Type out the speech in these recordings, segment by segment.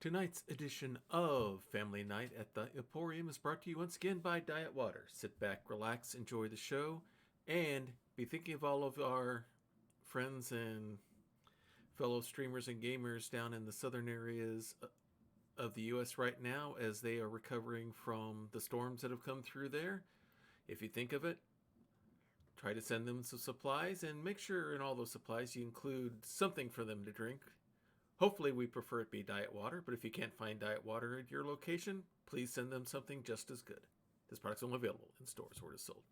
Tonight's edition of Family Night at the Emporium is brought to you once again by Diet Water. Sit back, relax, enjoy the show, and be thinking of all of our friends and fellow streamers and gamers down in the southern areas of the U.S. right now as they are recovering from the storms that have come through there. If you think of it, try to send them some supplies and make sure in all those supplies you include something for them to drink. Hopefully we prefer it be diet water, but if you can't find diet water at your location, please send them something just as good. This product's only available in stores where it is sold.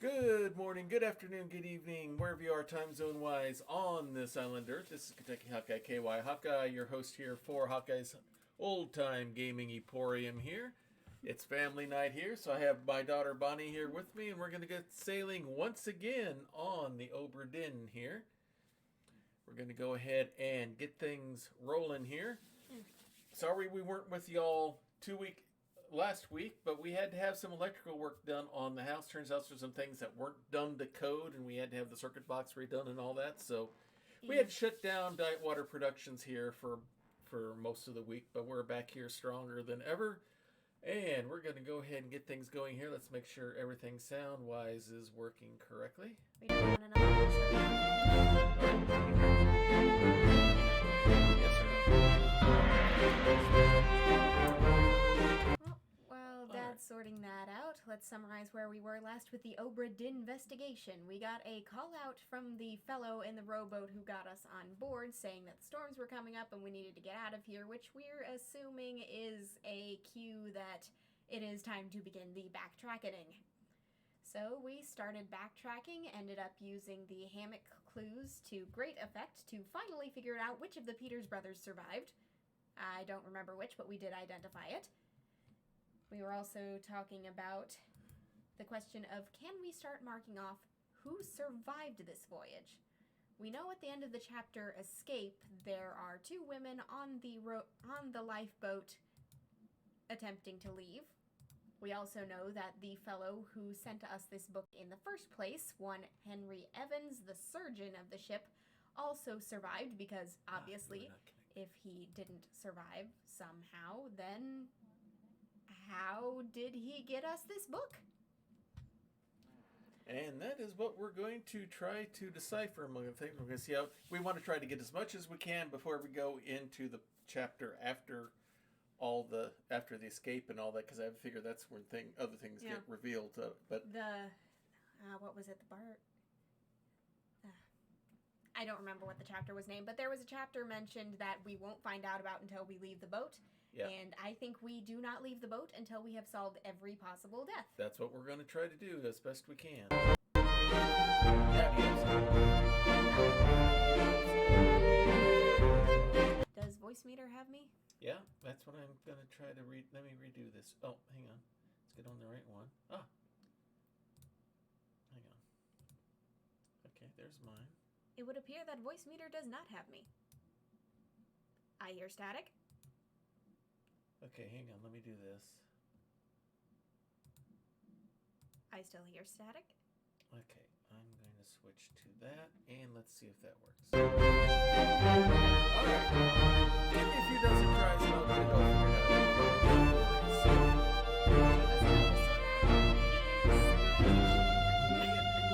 Good morning, good afternoon, good evening, wherever you are time zone wise on this island earth. This is Kentucky Hawkeye KY Hawkeye, your host here for Hawkeye's Old Time Gaming Emporium here. It's family night here, so I have my daughter Bonnie here with me, and we're going to get sailing once again on the Obra Dinn here. We're going to go ahead and get things rolling here. Sorry we weren't with y'all last week, but we had to have some electrical work done on the house. Turns out there's some things that weren't done to code, and we had to have the circuit box redone and all that. So we had to shut down Diet Water Productions here for most of the week, but we're back here stronger than ever. And we're going to go ahead and get things going here. Let's make sure everything sound-wise is working correctly. We don't want another episode. While Dad's sorting that out, let's summarize where we were last with the Obra Dinn investigation. We got a call out from the fellow in the rowboat who got us on board saying that the storms were coming up and we needed to get out of here, which we're assuming is a cue that it is time to begin the backtracking. So we started backtracking, ended up using the hammock clues to great effect to finally figure out which of the Peters brothers survived. I don't remember which, but we did identify it. We were also talking about the question of, can we start marking off who survived this voyage? We know at the end of the chapter Escape, there are two women on the lifeboat attempting to leave. We also know that the fellow who sent us this book in the first place, one Henry Evans, the surgeon of the ship, also survived because, obviously, if he didn't survive somehow, then how did he get us this book? And that is what we're going to try to decipher among the things. We're going to see how we want to try to get as much as we can before we go into the chapter after the escape and all that, because I figure that's where other things get revealed. But what was it? I don't remember what the chapter was named, but there was a chapter mentioned that we won't find out about until we leave the boat. Yeah. And I think we do not leave the boat until we have solved every possible death. That's what we're going to try to do as best we can. Does voice meter have me? Yeah, that's what I'm going to try to read. Let me redo this. Oh, hang on. Let's get on the right one. Hang on. Okay, there's mine. It would appear that voice meter does not have me. I hear static. Okay, hang on. Let me do this. I still hear static. Okay, I'm going to switch to that, and let's see if that works. All right. Give me a few dozen tries, and I'll go figure it out.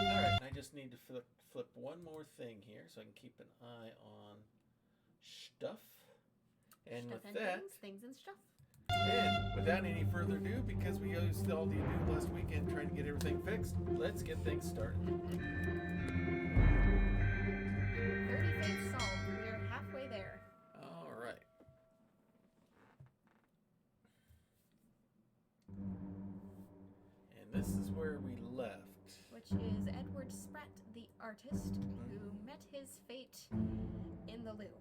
All right, I just need to flip one more thing here so I can keep an eye on stuff. And stuff with and that... Things and stuff. And without any further ado, because we used all the ado last weekend trying to get everything fixed, let's get things started. 30 fates solved. We're halfway there. All right. And this is where we left. Which is Edward Spratt, the artist, who met his fate in the loo.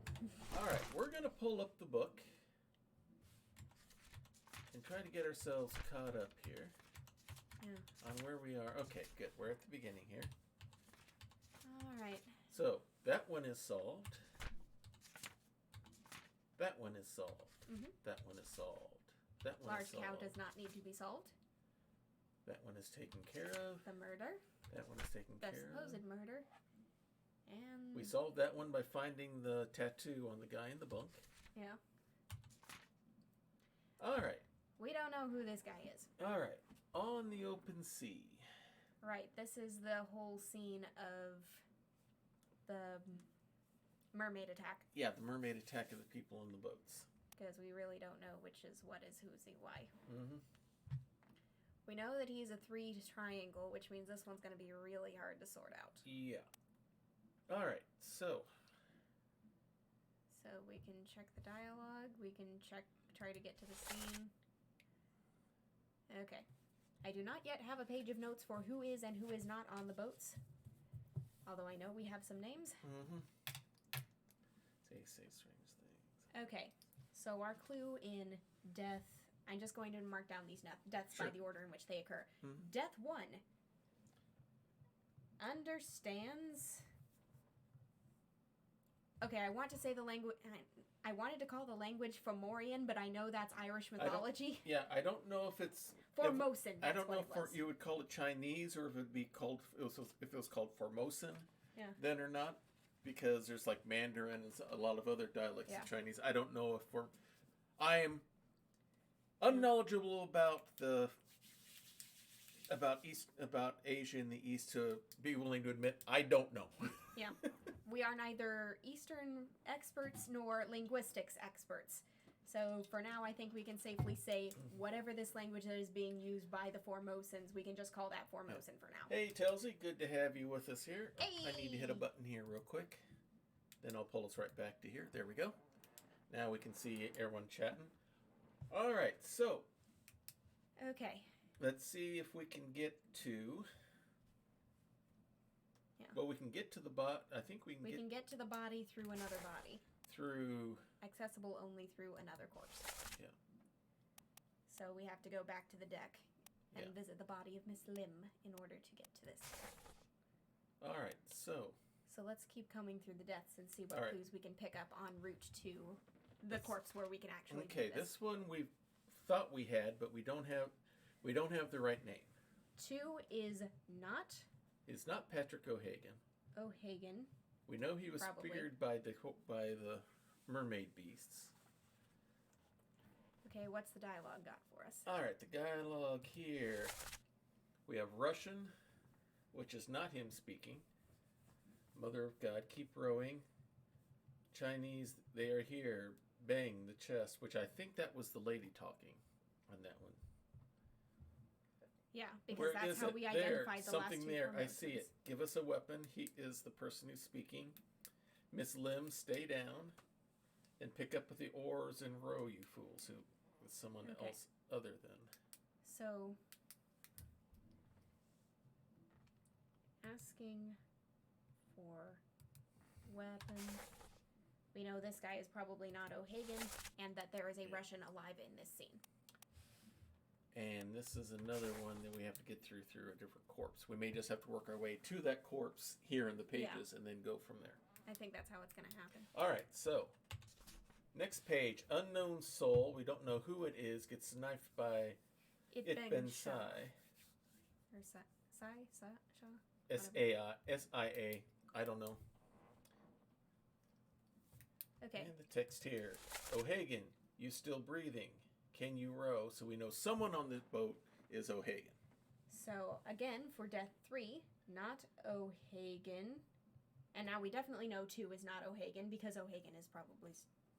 All right, we're going to pull up the book and try to get ourselves caught up here on where we are. Okay, good. We're at the beginning here. All right. So, that one is solved. That one is solved. Mm-hmm. That one is solved. That one Large is solved. cow does not need to be solved. That one is taken care of. The murder. That one is taken care of. The supposed murder. And we solved that one by finding the tattoo on the guy in the bunk. yeah. All right. We don't know who this guy is. All right. On the open sea. Right. This is the whole scene of the mermaid attack. Yeah, the mermaid attack of the people on the boats. Because we really don't know which is what is who's the why. Mm-hmm. We know that he's a 3 triangle, which means this one's going to be really hard to sort out. Yeah. All right. So we can check the dialogue. We can try to get to the scene. Okay. I do not yet have a page of notes for who is and who is not on the boats. Although I know we have some names. Mm-hmm. Say strange things. Okay. So our clue in death... I'm just going to mark down these deaths Sure. by the order in which they occur. Mm-hmm. Death 1 understands... Okay, I want to say the language... I wanted to call the language Fomorian, but I know that's Irish mythology. I don't know if it's... Formosan, I don't know what if you would call it Chinese or if it would be called... If it was called Formosan then or not. Because there's like Mandarin and a lot of other dialects of Chinese. I don't know if I am unknowledgeable about about Asia in the East to be willing to admit I don't know. Yeah. We are neither Eastern experts nor linguistics experts. So for now, I think we can safely say whatever this language that is being used by the Formosans, we can just call that Formosan for now. Hey, Telsey, good to have you with us here. Hey. I need to hit a button here real quick. Then I'll pull us right back to here. There we go. Now we can see everyone chatting. All right, so Okay. let's see if we can get to... Yeah. Well, we can get to the bot. I think we can get to the body through another body. through... Accessible only through another corpse. Yeah. So we have to go back to the deck and Yeah. visit the body of Miss Lim in order to get to this. All right, so... So let's keep combing through the deaths and see what All right. clues we can pick up en route to the corpse where we can actually Okay, do this. this one we thought we had, but we don't have the right name. 2 is not It's not Patrick O'Hagan. O'Hagan. We know he was Probably. speared by the mermaid beasts. Okay, what's the dialogue got for us? All right, the dialogue here. We have Russian, which is not him speaking. Mother of God, keep rowing. Chinese, they are here. Bang, the chest, which I think that was the lady talking on that one. Yeah, because Where that's is how it? we There, identified the something last two there. I Formosans. see it. Give us a weapon. He is the person who's speaking. Miss Lim, stay down and pick up the oars and row, you fools. Who with someone Okay. else other than. So, asking for weapon. We know this guy is probably not O'Hagan, and that there is a Russian alive in this scene. And this is another one that we have to get through a different corpse. We may just have to work our way to that corpse here in the pages and then go from there. I think that's how it's going to happen. All right, so next page, unknown soul. We don't know who it is. Gets knifed by Itben Sai. Or Sai? S-A-I-S-I-A. I don't know. Okay. And the text here. O'Hagan, you still breathing? Can you row? So we know someone on this boat is O'Hagan. So, again, for Death 3, not O'Hagan. And now we definitely know 2 is not O'Hagan, because O'Hagan is probably...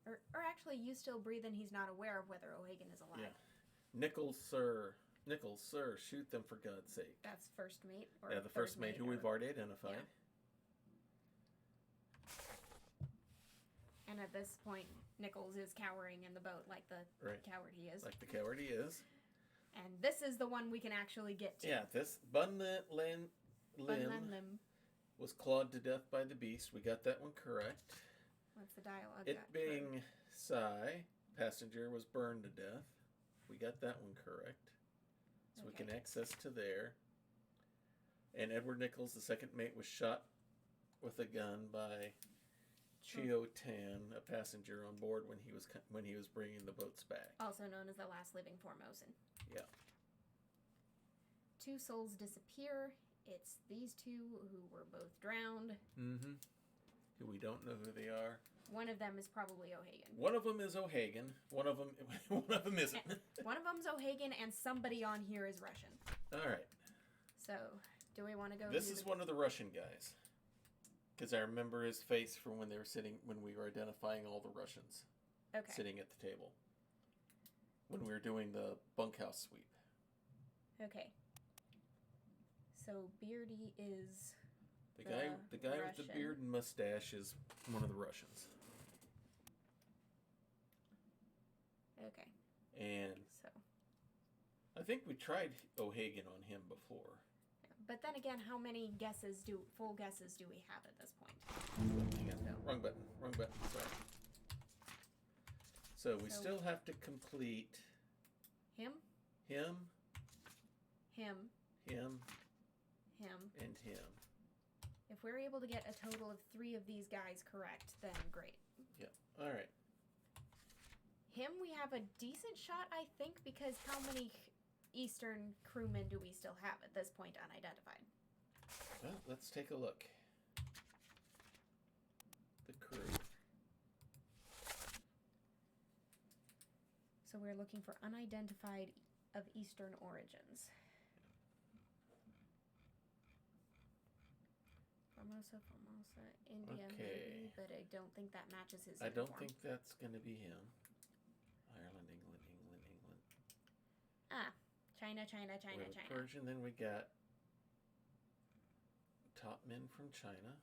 Or actually, you still breathing, he's not aware of whether O'Hagan is alive. Yeah. Nichols, sir, shoot them for God's sake. That's first mate. Or Yeah, the first mate who we've already identified. Yeah. And at this point, Nichols is cowering in the boat like the coward he is. Like the coward he is. And this is the one we can actually get to. Yeah, this Bun Lim was clawed to death by the beast. We got that one correct. What's the dialogue? It being Sai, passenger, was burned to death. We got that one correct. So we can access to there. And Edward Nichols, the second mate, was shot with a gun by Chio Tan, a passenger on board when he was bringing the boats back. Also known as the last living Formosan. Yeah. 2 souls disappear it's these two who were both drowned. Mm-hmm. Who we don't know who they are. One of them is probably O'Hagan. One of them is O'Hagan. One of them isn't. One of them's O'Hagan, and somebody on here is Russian. All right. So, do we want to go? This is one of the Russian guys, because I remember his face from when we were identifying all the Russians. Okay. Sitting at the table. When we were doing the bunkhouse sweep. Okay. So Beardy is the guy Russian. with the beard and mustache is one of the Russians. Okay. And so I think we tried O'Hagan on him before. But then again, how many full guesses do we have at this point? Hang on. Wrong button. Sorry. So we still have to complete him, and him. If we're able to get a total of 3 of these guys correct, then great. Yeah. All right. Him, we have a decent shot, I think, because how many Eastern crewmen do we still have at this point unidentified? Well, let's take a look. The crew. So we're looking for unidentified of Eastern origins. Formosa, India, maybe, but I don't think that matches his I don't uniform. think that's going to be him. Ireland, England. Ah, China. We have Persian, then we got top men from China.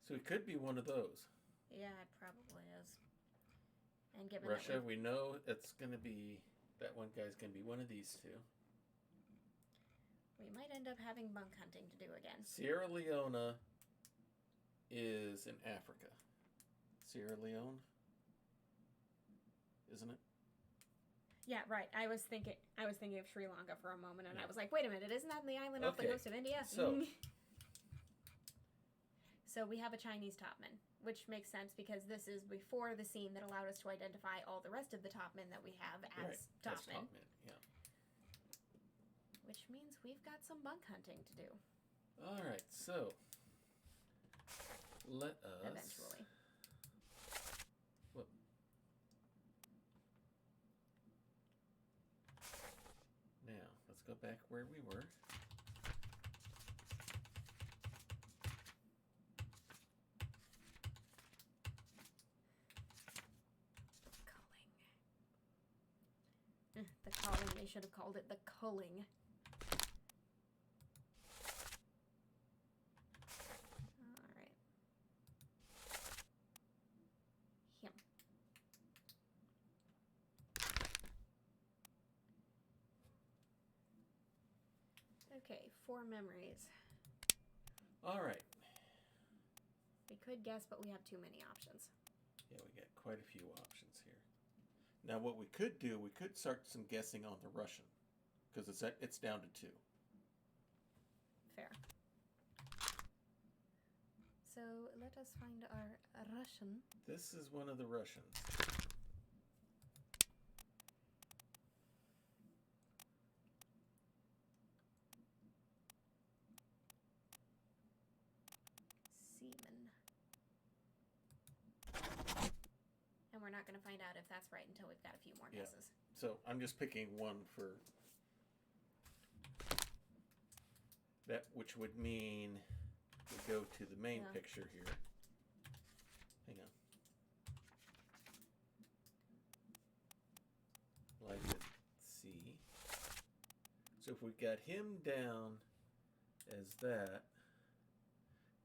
So it could be one of those. Yeah, it probably is. And given Russia, that we know it's going to be, that one guy's going to be one of these two. we might end up having bunk hunting to do again. Sierra Leone is in Africa. Sierra Leone, isn't it? Yeah, right. I was thinking of Sri Lanka for a moment, and I was like, wait a minute, isn't that the island off the coast of India? So we have a Chinese topman, which makes sense because this is before the scene that allowed us to identify all the rest of the topmen that we have as topmen. Yeah. Which means we've got some bunk hunting to do. All right, so let us eventually. Whoop. Now let's go back where we were. The calling. They should have called it the culling. All right. Him. Okay, 4 memories. All right. We could guess, but we have too many options. Yeah, we got quite a few options here. Now, what we could do, we could start some guessing on the Russian, because it's down to 2. Fair. So let us find our Russian. This is one of the Russians. Seaman. And we're not going to find out if that's right until we've got a few more guesses. So I'm just picking one for that, which would mean we go to the main picture here. Hang on. Lighted C. So if we've got him down as that,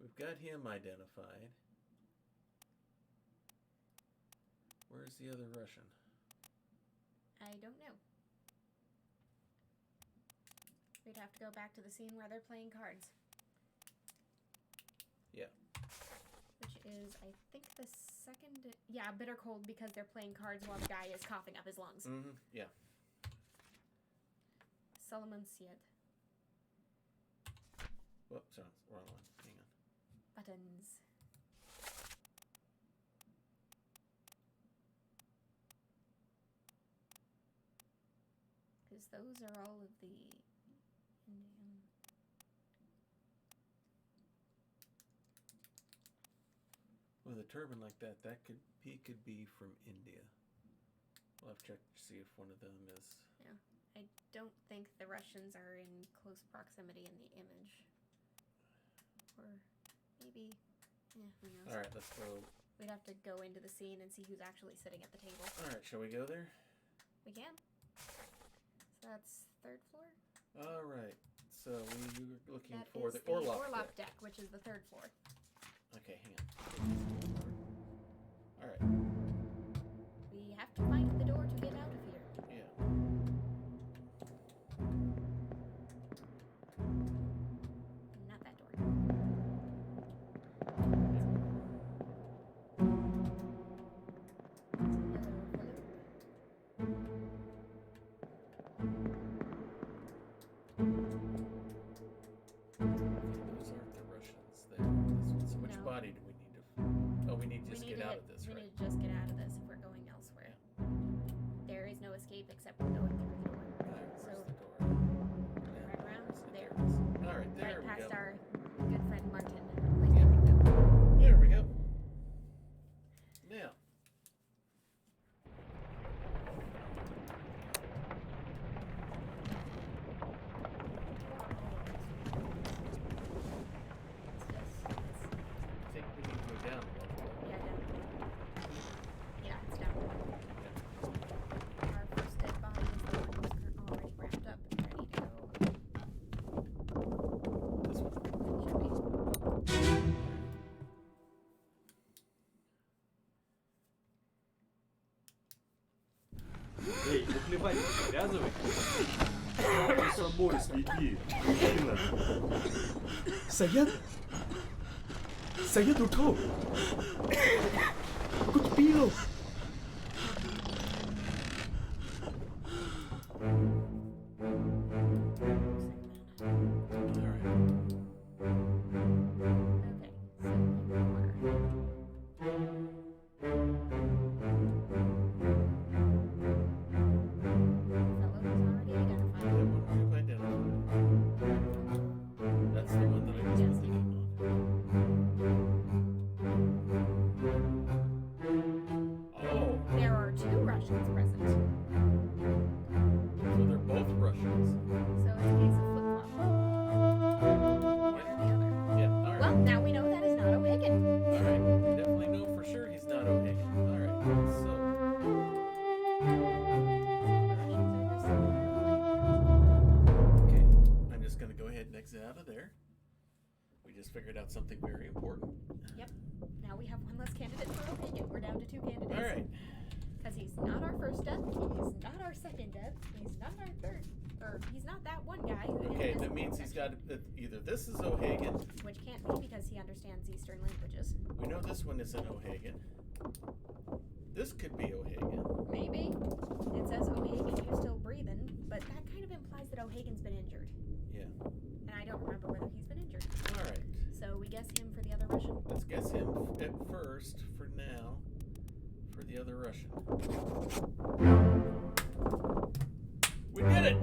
we've got him identified. Where's the other Russian? I don't know. We'd have to go back to the scene where they're playing cards. Yeah. Which is, I think, the second... Yeah, bitter cold because they're playing cards while the guy is coughing up his lungs. Mm-hmm. Yeah. Solomon Syed. Whoops, sorry, wrong one. Hang on. Buttons. Because those are all of the Indian. With a turban like that, he could be from India. We'll have to check to see if one of them is. Yeah, I don't think the Russians are in close proximity in the image. Or maybe, yeah, who knows. All right, let's go. We'd have to go into the scene and see who's actually sitting at the table. All right, shall we go there? We can. So that's 3rd floor? All right. So we were looking That for is the Orlop deck, which is the 3rd floor. Okay, hang on. All right. We have to find the door to get out of here. Yeah. Not that door. Those aren't the Russians there. This one. So which No. body do we need to? Oh, we need to just get out of this, We right? need to just get out of this if we're going elsewhere. There is no escape except for going through the door. Where's So the door? right around there. All right, there Right we past go. our good friend Martin. There we go. Now. I think we need to go down a little bit. Yeah, it's down. Our first dead body is the one who's already wrapped up and ready to go. This one. Should be. Эй, наплевать, привязывай. С собой свети. Сильно. Sayed? Sayed uठो कुछ P low All right. Okay, so That one we've identified. That's the one that I was Yes. thinking on. Oh, there are 2 Russians present, so they're both Russians. so it's a case of flip-flop. One or the other. Yeah, all right. Well, now we know that is not O'Hagan. All right. We definitely know for sure he's not O'Hagan. All right. So, okay. I'm just going to go ahead and exit out of there. We just figured out something very important. Yep. Now we have one less candidate for O'Hagan. We're down to 2 candidates. All right. Because he's not our first death, he's not our second death, he's not our third, or he's not that one guy who Okay, is that means he's got either this is O'Hagan. which can't be because he understands Eastern languages. We know this one isn't O'Hagan. This could be O'Hagan. Maybe. It says O'Hagan, you still breathing, but that kind of implies that O'Hagan's been injured. Yeah. And I don't remember whether he's been injured. All right. So we guess him for the other Russian. Let's guess him at first for now for the other Russian. We did it!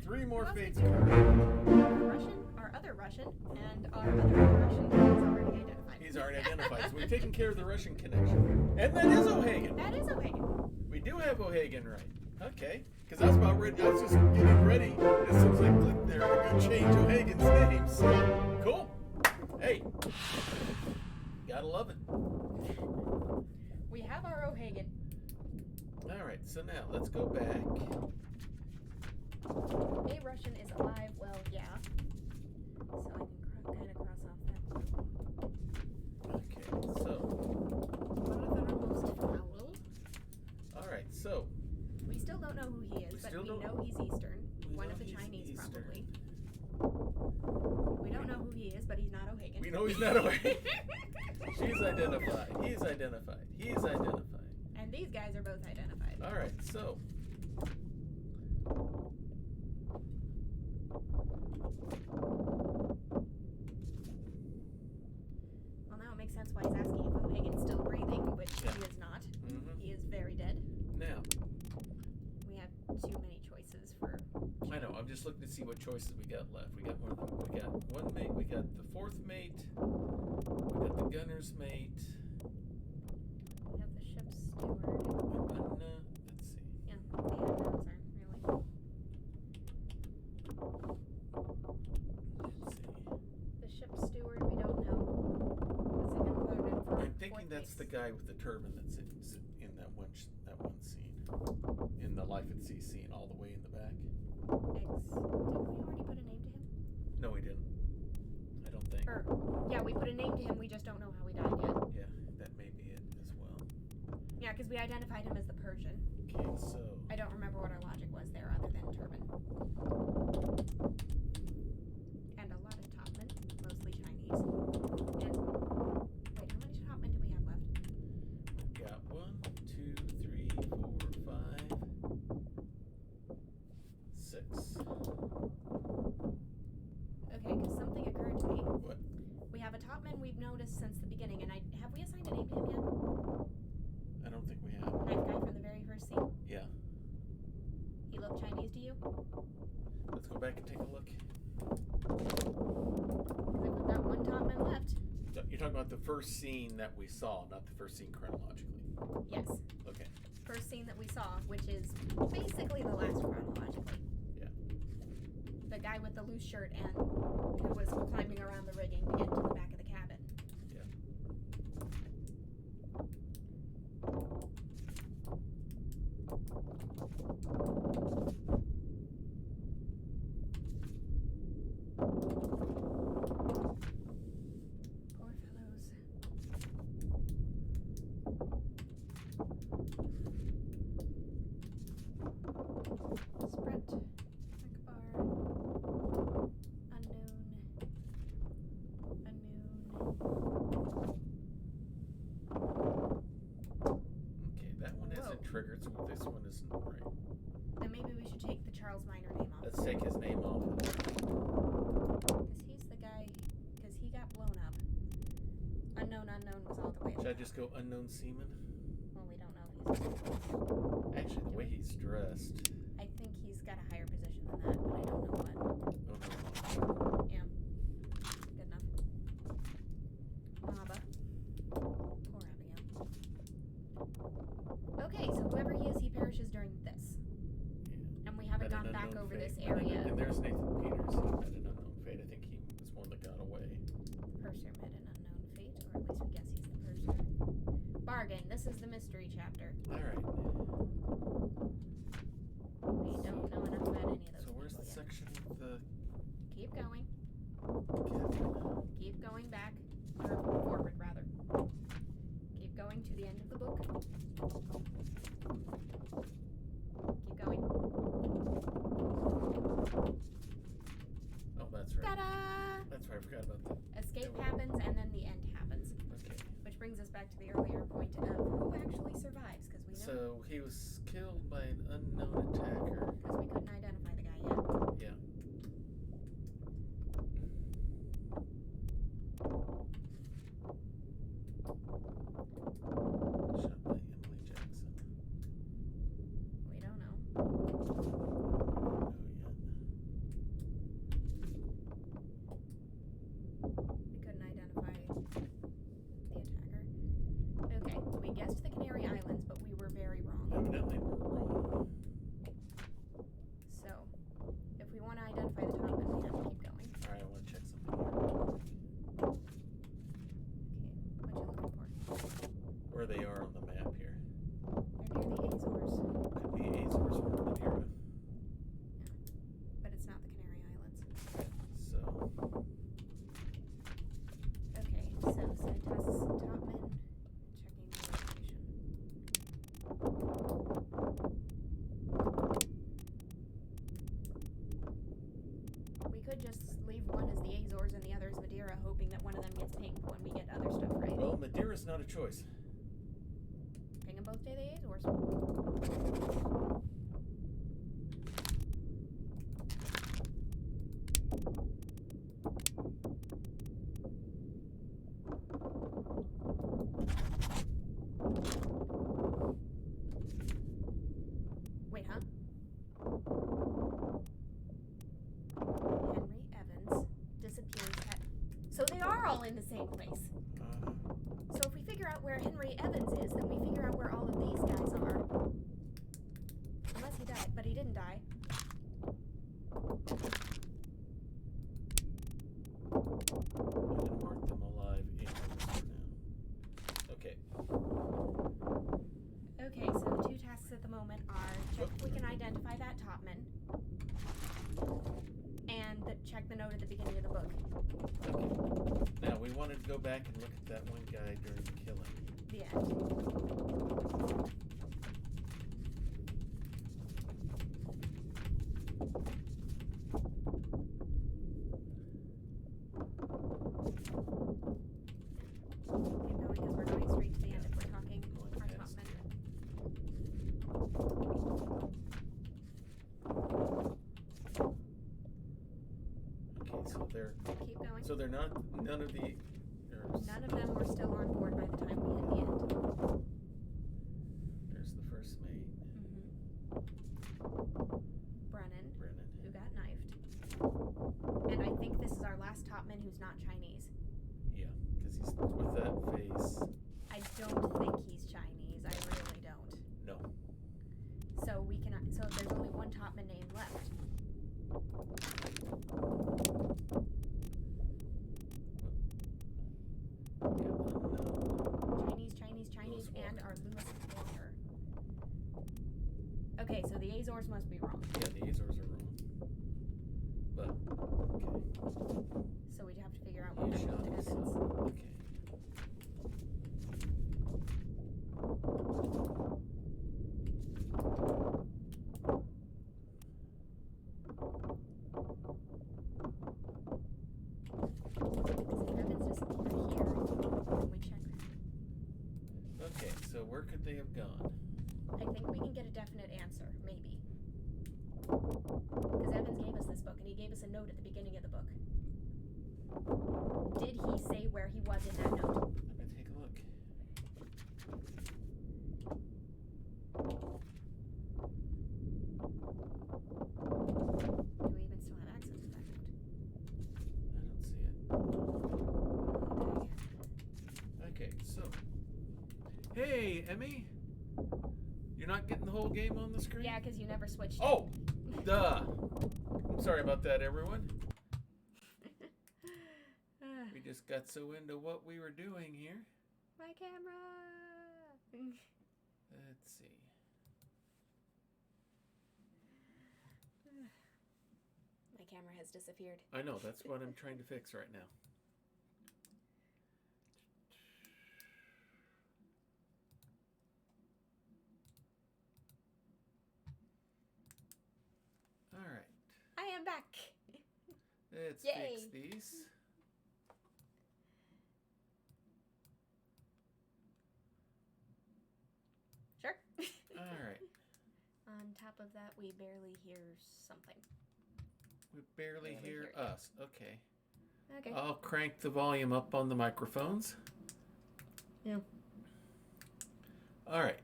3 more fates cards. Russian, our other Russian, and our other Russian is already identified. He's already identified. So we've taken care of the Russian connection. And that is O'Hagan. That is O'Hagan. We do have O'Hagan right. Okay. Because I was about ready. I was just getting ready. As soon as I clicked there, to go change O'Hagan's name. So, cool. Hey. Gotta love it. We have our O'Hagan. All right. So now let's go back. A Russian is alive, well, yeah. So I can kind of cross off that one. Okay. So, Almost foul. all right. So, We still don't know who he is, We but still we don't- know he's Eastern. we One know of the he's Chinese, Eastern. probably. We don't know who he is, but he's not O'Hagan. we know he's not O'Hagan. She's identified. He's identified. He's identified. And these guys are both identified. All right. So, Well, now it makes sense why he's asking if O'Hagan's still breathing, which Yeah. he is not. mhm. He is very dead. Now, We have too many choices for. I know. what choices we got left. We got more than we got one mate. We got the fourth mate. We got the gunner's mate. We have the ship's steward. Let's see. Yeah, the unknowns aren't really. Let's see. The ship's steward, we don't know. Is it included for I'm thinking fourth that's base? the guy with the turban that's in that one scene, in the life at sea scene, all the way in the back. Didn't we already put a name to him? No, we didn't. I don't think. Yeah, we put a name to him. We just don't know how he died yet. Yeah, that may be it as well. Yeah, because we identified him as the Persian. Okay, so I don't remember what our logic was there, other than turban. And a lot of topmen, mostly Chinese. And wait, how many topmen do we have left? we've got 1, 2, 3, 4, 5, 6. Okay, because something occurred to me. What? We have a topman we've noticed since the beginning, and have we assigned a name to him yet? I don't think we have. Knife guy from the very first scene. Yeah. He looked Chinese to you? Let's go back and take a look. Because we've got one topman left. You're talking about the first scene that we saw, not the first scene chronologically. Yes. Okay. First scene that we saw, which is basically the last chronologically. Yeah. The guy with the loose shirt and who was climbing around the rigging to get to the back of the cabin. Yeah. Poor fellows. Sprint. Akbar. Unknown. Okay, that one isn't triggered, so this one isn't right. Then maybe we should take the Charles Minor name off. Let's take his name off. Because he's the guy, because he got blown up. Unknown was all the way at Should I the just go unknown seaman? Well, we don't know. Actually, the way he's dressed. I think he's got a higher position than that, but I don't know what. Oh, Yeah. Good enough. Maba. Poor Abigail. Okay, so whoever he is, he perishes during this. yeah. And we haven't Met an gone back unknown over fate. this area. And there's Nathan Peters. He met an unknown fate. I think he was one that got away. Purser met an unknown fate, or at least we guess he's the purser. Bargain. This is the mystery chapter. All right. We don't know enough about any of those So where's people the yet. section with the Keep going. captain? Keep going back. Or forward, rather. Keep going to the end of the book. Keep going. Oh, that's right. Ta-da! That's right. I forgot about that. Escape happens, and then the end happens. Okay. Which brings us back to the earlier point of who actually survives, because we know. So he was killed by an unknown attacker. Because we couldn't identify the guy yet. Yeah. Shot by Emily Jackson. We don't know. Oh, yeah. We couldn't identify the attacker. Okay, we guessed the Canary Islands, but we were very wrong. Evidently we're wrong. So, if we want to identify the top, then we have to keep going. Alright, I want to check something here. Okay, what you looking for? Where they are on the map here. They're near the Azores, Could be Azores or Madeira. but it's not the Canary Islands. So, Okay, so Santas Topman, checking the location. We could just leave one as the Azores and the other as Madeira, hoping that one of them gets pinged when we get other stuff right. well, Madeira's not a choice. Ping them both to the Azores. Wait, huh? topman. And check the note at the beginning of the book. Okay. Now, we wanted to go back and look at that one guy during the killing. The end. Keep going because we're going straight to the end if we're talking our topman. Okay, so they're... Keep going. So they're not... None of the... None of them were still on board by the time we hit the end. There's the first mate. Brennan, Brennan. who got knifed. And I think this is our last topman who's not Chinese. Yeah, because he's with that face. I don't think he's Chinese. I really don't. No. So we cannot. So there's only one topman name left. Chinese, and our Lewis Walker. Okay, so the Azores must be wrong. Yeah, the Azores are wrong. But, okay. So we'd have to figure out what to shot to us. Evans. Okay. Okay, so where could they have gone? I think we can get a definite answer, maybe. Because Evans gave us this book, and he gave us a note at the beginning of the book. Did he say where he was in that note? Let me take a look. Do we even still have access to that note? I don't see it. Oh, Okay, so. Hey, Emmy! You're not getting the whole game on the screen? yeah, because you never switched. Oh! Duh! I'm sorry about that, everyone. We just got so into what we were doing here. My camera! Let's see. My camera has disappeared. I know, that's what I'm trying to fix right now. Alright. I am back! Let's Yay. fix these. Sure. Alright. On top of that, we barely hear something. We barely Barely hear hear us. Okay. Okay. I'll crank the volume up on the microphones. Yeah. Alright.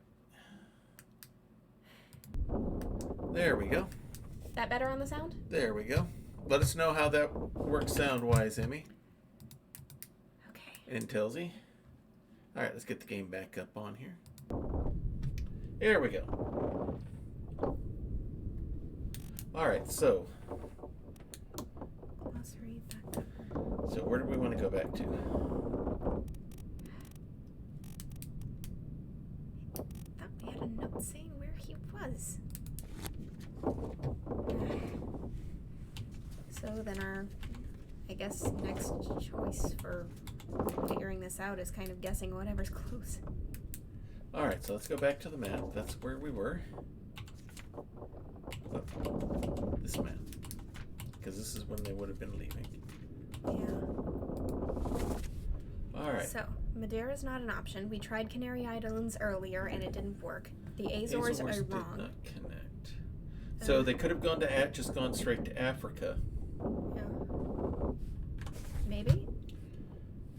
There we go. That better on the sound? There we go. Let us know how that works sound-wise, Emmy Okay. and Tilsy. Alright, let's get the game back up on here. There we go. Alright, so Glossary backup. so where do we want to go back to? Thought we had a note saying where he was. So then our, I guess, next choice for figuring this out is kind of guessing whatever's close. Alright, so let's go back to the map. That's where we were. Oh, this map. Because this is when they would have been leaving. Yeah. Alright. So, Madeira's not an option. We tried Canary Islands earlier and it didn't work. The Azores are did wrong. not connect. So they could have gone to just gone straight to Africa. Yeah. Maybe?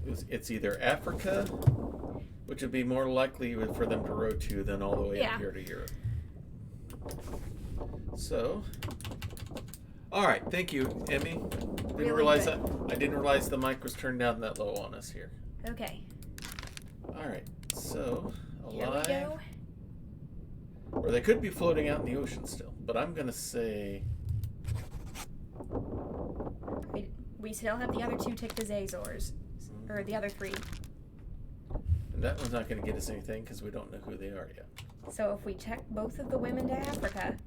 It's either Africa, which would be more likely for them to row to than all the way up here to Europe. So, all right, thank you, Emmy. Really realize good. I didn't realize the mic was turned down that low on us here. Okay. All right, so Here alive, we go. or they could be floating out in the ocean still. But I'm gonna say We still have the other two ticked as Azores. Or the other three. and that one's not gonna get us anything because we don't know who they are yet. So if we check both of the women to Africa,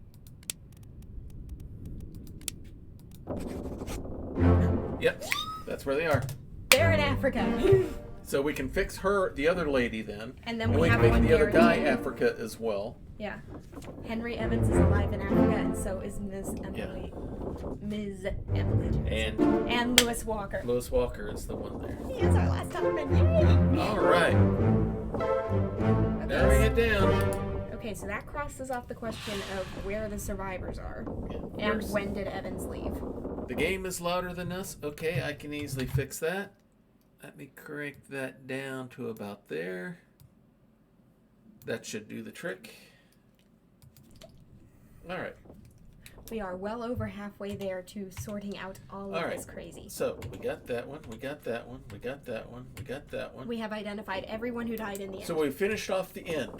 Yep, that's where they are. They're in Africa. So we can fix her, the other lady, then. And then we can have make one the other guy guaranteed. Africa as well. Yeah. Henry Evans is alive in Africa, and so is Ms. Emily. Ms. Emily Johnson. And Lewis Walker. Lewis Walker is the one there. He is our last Taliban. All right. Narrowing it down. Okay, so that crosses off the question of where the survivors are. Yeah, And when did Evans leave? the game is louder than us. Okay, I can easily fix that. Let me crank that down to about there. That should do the trick. All right. We are well over halfway there to sorting out all of this crazy. So we got that one. We got that one. We got that one. We got that one. We have identified everyone who died in the end. So we finished off the end.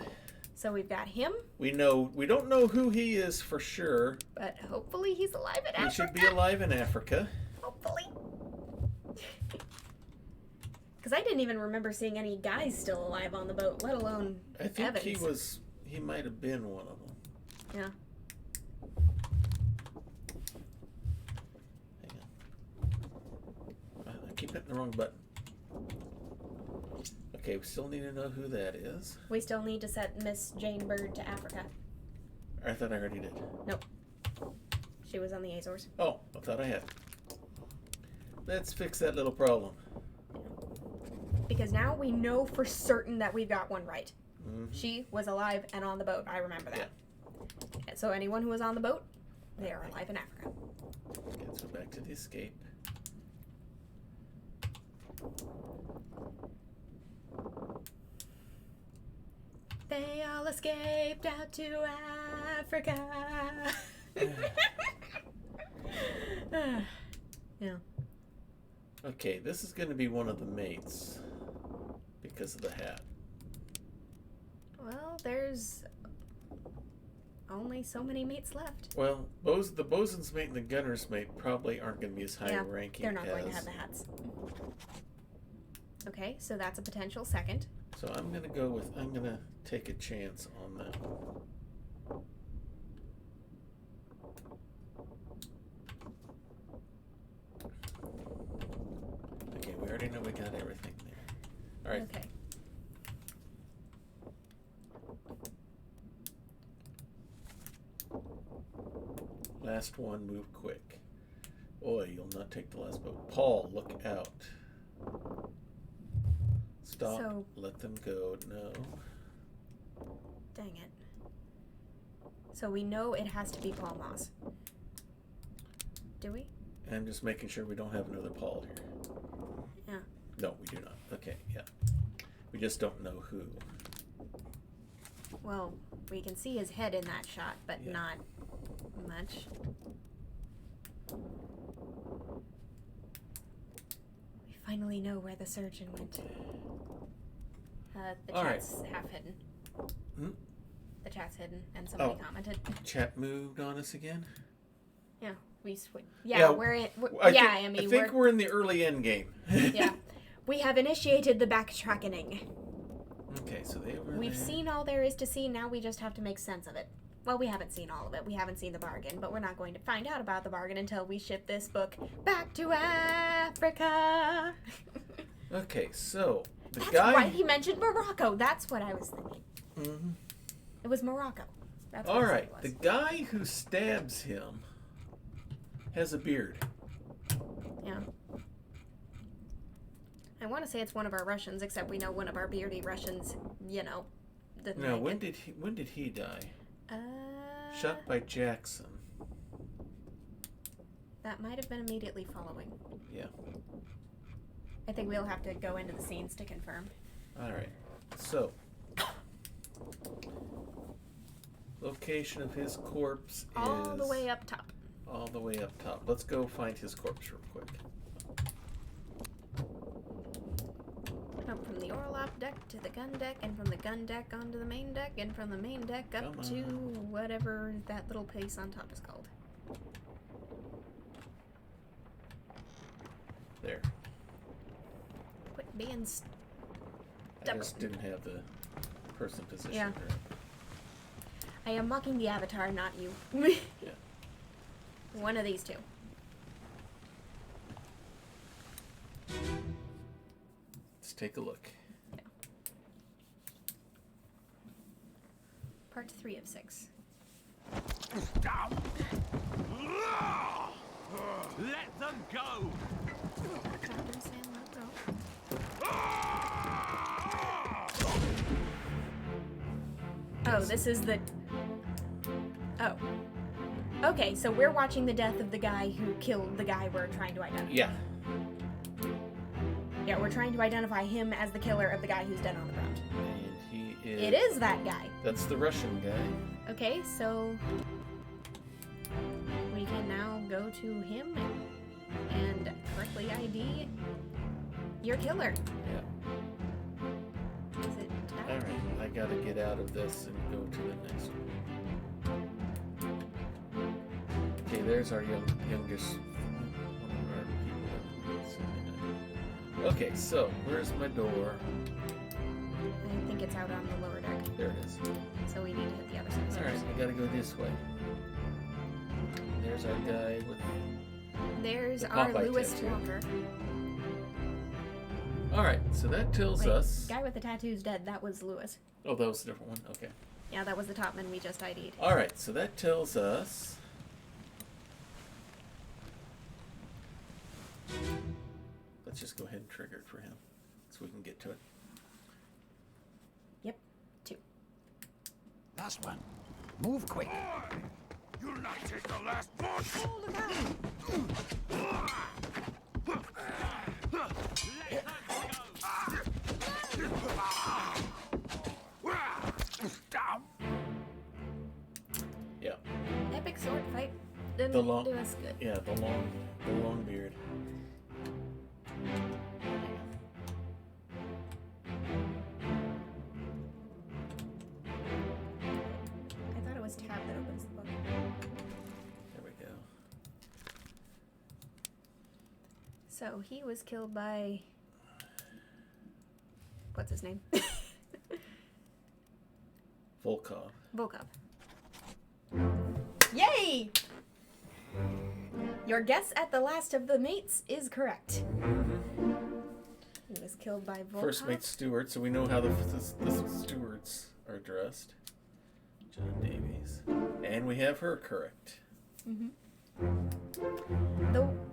So we've got him, We don't know who he is for sure. but hopefully he's alive in He Africa. should be alive in Africa. Hopefully. Because I didn't even remember seeing any guys still alive on the boat, let alone I think Evans. he might have been one of them. Yeah. Hang on. I keep hitting the wrong button. Okay, we still need to know who that is. We still need to set Miss Jane Bird to Africa. I thought I already did. Nope. She was on the Azores. Oh, I thought I had. Let's fix that little problem. Because now we know for certain that we've got one right. Mm-hmm. She was alive and on the boat. I remember that. So anyone who was on the boat, they are alive in Africa. Okay, let's go back to the escape. They all escaped out to Africa. Yeah. Okay, this is going to be one of the mates because of the hat. Well, there's only so many mates left. Well, the bosun's mate and the gunner's mate probably aren't going to be as high ranking they're not as... going to have the hats. Okay, so that's a potential second. So I'm going to take a chance on that one. Okay, we already know we got everything there. All right. Okay. Last one, move quick. Oi, you'll not take the last boat. Paul, look out. Stop. So- Let them go. No. Dang it. So we know it has to be Paul Moss. Do we? I'm just making sure we don't have another Paul here. Yeah. No, we do not. Okay, yeah. We just don't know who. Well, we can see his head in that shot, but Yeah. not much. We finally know where the surgeon went. The All right. chat's half hidden. Hmm? The chat's hidden, and somebody Oh. commented. Chat moved on us again? Yeah, we switched. Yeah, Yeah, we're in. I think we're in the early end game. Yeah, we have initiated the backtracking. Okay, so they were We've there. seen all there is to see. Now we just have to make sense of it. Well, we haven't seen all of it. We haven't seen the bargain, but we're not going to find out about the bargain until we ship this book back to Africa. Okay, so the That's guy. right. He mentioned Morocco. That's what I was thinking. Mhm. It was Morocco. That's what All I said right, it the was. guy who stabs him has a beard. Yeah. I want to say it's one of our Russians, except we know one of our beardy Russians, didn't Now, make when did he die? it. Shot by Jackson. That might have been immediately following. Yeah. I think we'll have to go into the scenes to confirm. All right. So, location of his corpse is All the way up top. all the way up top. Let's go find his corpse real quick. Up from the orlop deck to the gun deck, and from the gun deck onto the main deck, and from the main deck up Come to on. whatever that little place on top is called. There. Quit being I just didn't have the person positioned Yeah. right. I am mocking the avatar, not you. Yeah. One of these two. take a look. Yeah. Part 3 of 6. Let them go! Captain Sam, let go. Oh, this is the... Oh. Okay, so we're watching the death of the guy who killed the guy we're trying to identify. Yeah. Yeah, we're trying to identify him as the killer of the guy who's dead on the ground. And he is... It is that guy. That's the Russian guy. Okay, so... we can now go to him and correctly ID your killer. Yeah. Is it tab? Alright, I gotta get out of this and go to the next one. Okay, there's our youngest one of our people. Okay, so where's my door? I think it's out on the lower deck. There it is. So we need to hit the other side. Alright, I gotta go this way. There's our guy with... There's the our Popeye Lewis tattoo. Walker. Alright, so that tells Wait, us... guy with the tattoo's dead. That was Lewis. Oh, that was a different one? Okay. Yeah, that was the topman we just ID'd. Alright, so that tells us... Let's just go ahead and trigger it for him so we can get to it. Yep, 2. Last one. Move quick. You'll not take the last one! Oh, look out! Let them go! Yeah. Epic sword fight didn't The long- do us good. Yeah, the long beard. I thought it was tab that opens the book. There we go. So he was killed by... what's his name? Volkov. Volkov. Yay! Your guess at the last of the mates is correct. He was killed by Volkov. First mate Steward, so we know how the stewards are dressed. John Davies. And we have her correct.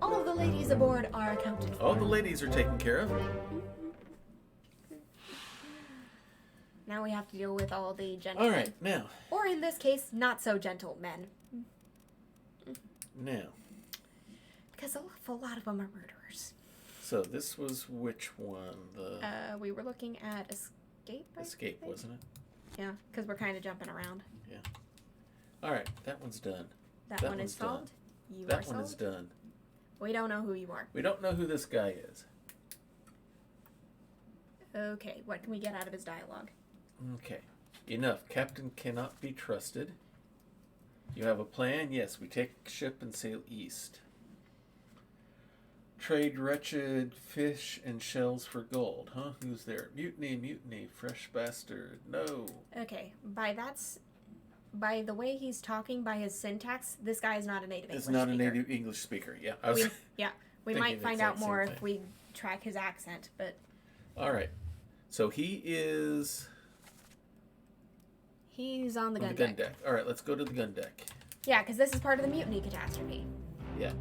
All of the ladies aboard are accounted for. All the ladies are taken care of. Now we have to deal with all the gentlemen. Alright, now. Or in this case, not so gentle men. Now. Because an awful lot of them are murderers. So this was which one? The We were looking at Escape, I Escape, think? wasn't it? Yeah, because we're kind of jumping around. Yeah. Alright, that one's done. That one is one's done. solved. You are That one solved. is done. We don't know who you are. We don't know who this guy is. Okay, what can we get out of his dialogue? Okay. Enough. Captain cannot be trusted. You have a plan? Yes, we take ship and sail east. Trade wretched fish and shells for gold. Huh? Who's there? Mutiny, mutiny, fresh bastard. No. Okay, by the way he's talking, by his syntax, this guy is not a native English It's not a speaker. native English speaker. Yeah. I was We thinking might the find exact out more same if we track his accent, but Alright. So he's on the on gun the gun deck. deck. Alright, let's go to the gun deck. Yeah, because this is part of the mutiny catastrophe. Yeah.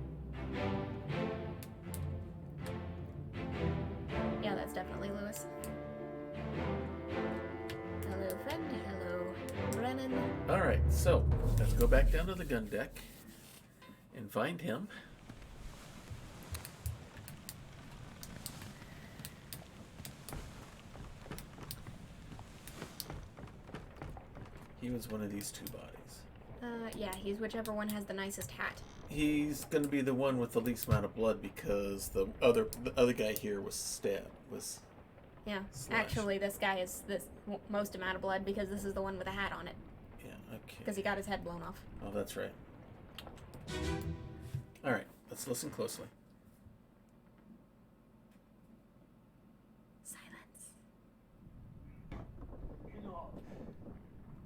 Yeah, that's definitely Lewis. Hello, friend. Hello, Brennan. Alright, so let's go back down to the gun deck and find him. He was one of these two bodies. Yeah, he's whichever one has the nicest hat. He's going to be the one with the least amount of blood because the other guy here was stabbed. Yeah, Slash. actually, this guy is the most amount of blood because this is the one with a hat on it. Yeah, okay. Because he got his head blown off. Oh, that's right. Alright, let's listen closely. Silence.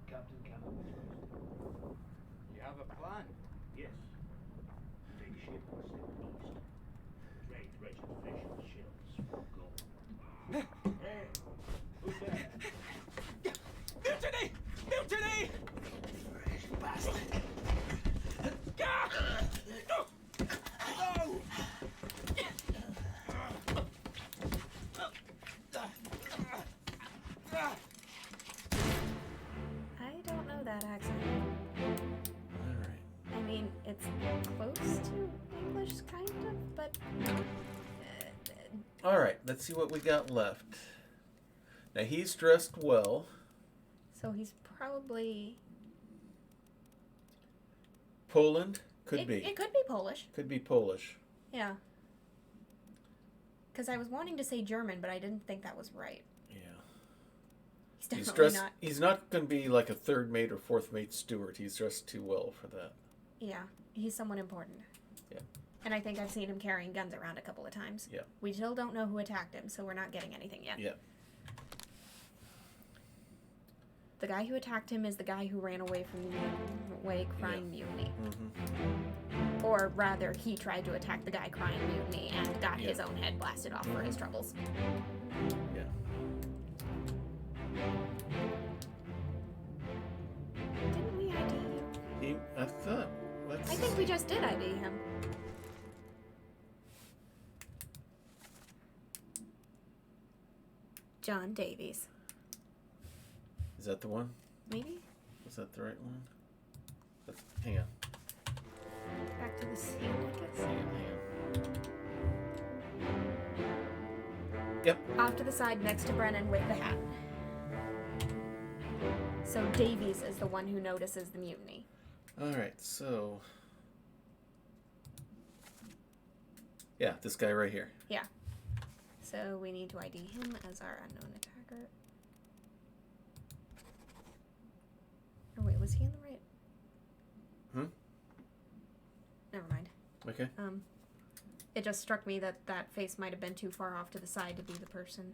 Captain cannot be trusted. You have a plan? Yes. Take ship and sail east. Trade wretched fish and shells for gold. All right, let's see what we got left. Now he's dressed well. So he's probably... Poland could be. It could be Polish. Could be Polish. Yeah. Because I was wanting to say German, but I didn't think that was right. Yeah. He's definitely He's dressed. not. He's not going to be like a third mate or fourth mate steward. He's dressed too well for that. Yeah, he's someone important. Yeah. And I think I've seen him carrying guns around a couple of times. Yeah. We still don't know who attacked him, so we're not getting anything yet. Yeah. The guy who attacked him is the guy who ran away from the way crying mutiny. Mm-hmm. Or rather, he tried to attack the guy crying mutiny and got Yeah. his own head blasted off for his troubles. Yeah. Didn't we ID him? I thought. Let's... I think we just did ID him. John Davies. Is that the one? Maybe? Was that the right one? Hang on. Back to the scene, I guess. Hang on. Yep. Off to the side next to Brennan with the hat. So Davies is the one who notices the mutiny. All right. So. Yeah, this guy right here. Yeah. So we need to ID him as our unknown attacker. Oh wait, was he in the right? Never mind. Okay. It just struck me that that face might have been too far off to the side to be the person.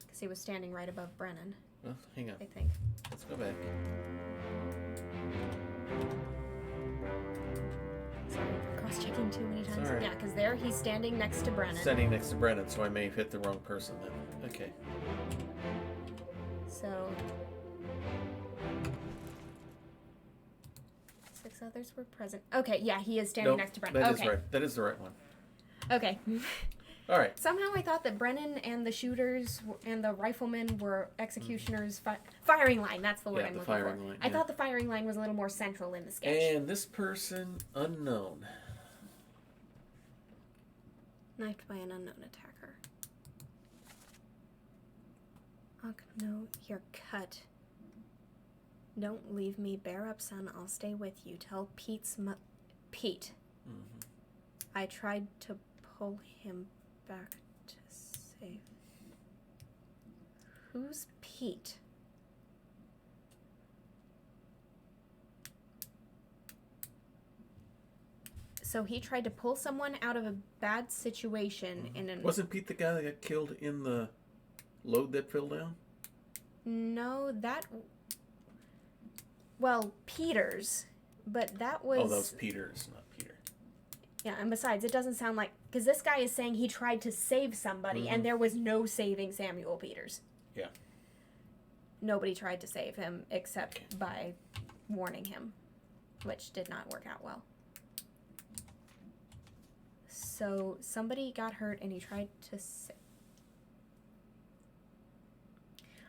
Because he was standing right above Brennan, Well, hang on. I think. Let's go back. Sorry for cross-checking too many times. alright. Yeah, because there he's standing next to Brennan. Standing next to Brennan, so I may have hit the wrong person then. Okay. So... 6 others were present. Okay, yeah, he is standing Nope, next to Brennan. that Okay. is right. That is the right one. Okay. All right. Somehow I thought that Brennan and the shooters and the riflemen were executioners' firing line. That's the word Yeah, I'm the looking firing for. line, I yeah. thought the firing line was a little more central in the sketch. And this person, unknown. Knifed by an unknown attacker. Uck, no, you're cut. Don't leave me. Bear up, son. I'll stay with you. Tell Pete. Mm-hmm. I tried to pull him back to save. Who's Pete? So he tried to pull someone out of a bad situation in an... Wasn't Pete the guy that got killed in the load that fell down? No, that... Well, Peters, but that was... Oh, that was Peters, not Peter. Yeah, and besides, it doesn't sound like... Because this guy is saying he tried to save somebody, and there was no saving Samuel Peters. Yeah. Nobody tried to save him except by warning him, which did not work out well. So, somebody got hurt, and he tried to save...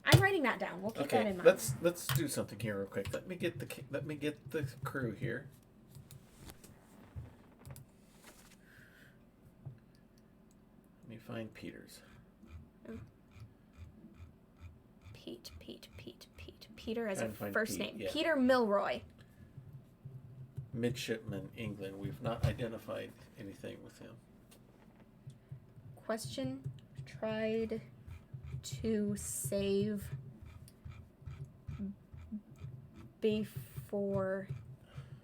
I'm writing that down. We'll keep that in mind. let's do something here real quick. Let me get the crew here. Let me find Peters. Pete. Peter as a Trying to find first Pete, name. yeah. Peter Milroy. Midshipman, England. We've not identified anything with him. Question. Tried to save before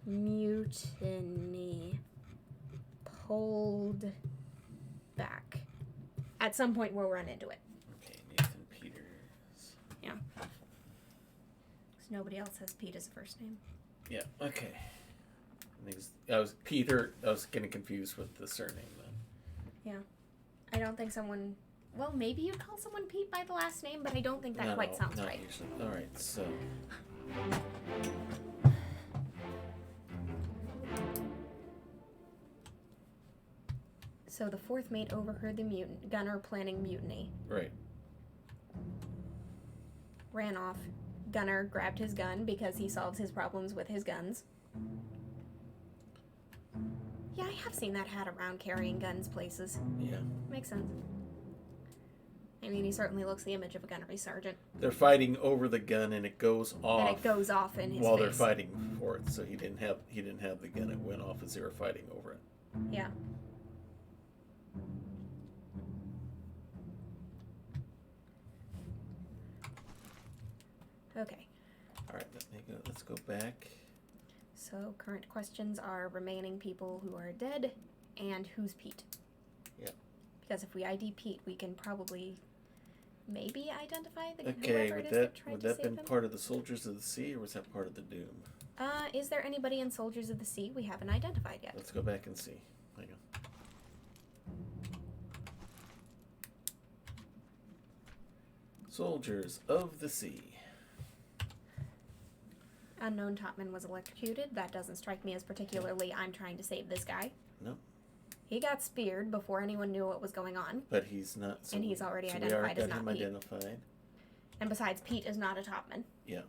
mutiny. Pulled back. At some point we'll run into it. Okay, Nathan Peters. Yeah. 'Cause nobody else has Pete as a first name. Yeah, okay. I was getting confused with the surname then. Yeah. I don't think someone... Well, maybe you'd call someone Pete by the last name, but I don't think that quite sounds not right. usually. All right, so So the fourth mate overheard the gunner planning mutiny. right. Ran off. Gunner grabbed his gun because he solves his problems with his guns. Yeah, I have seen that hat around carrying guns places. Yeah. Makes sense. I mean, he certainly looks the image of a gunnery sergeant. They're fighting over the gun, and it goes off. And it goes off in his while face. they're fighting for it. So he didn't have the gun. It went off as they were fighting over it. Yeah. Okay. All right, let's go back. So current questions are remaining people who are dead and who's Pete. Yep. Because if we ID Pete, we can probably maybe identify the Okay, whoever would it is that tried would to that save been him. part of the Soldiers of the Sea, or was that part of the Doom? Is there anybody in Soldiers of the Sea we haven't identified yet? Let's go back and see. Hang on. Soldiers of the Sea. Unknown Topman was electrocuted. That doesn't strike me as particularly I'm trying to save this guy. Nope. He got speared before anyone knew what was going on. But he's not. So, And he's already so identified we as got him not Pete. identified. And besides, Pete is not a Topman. Yeah,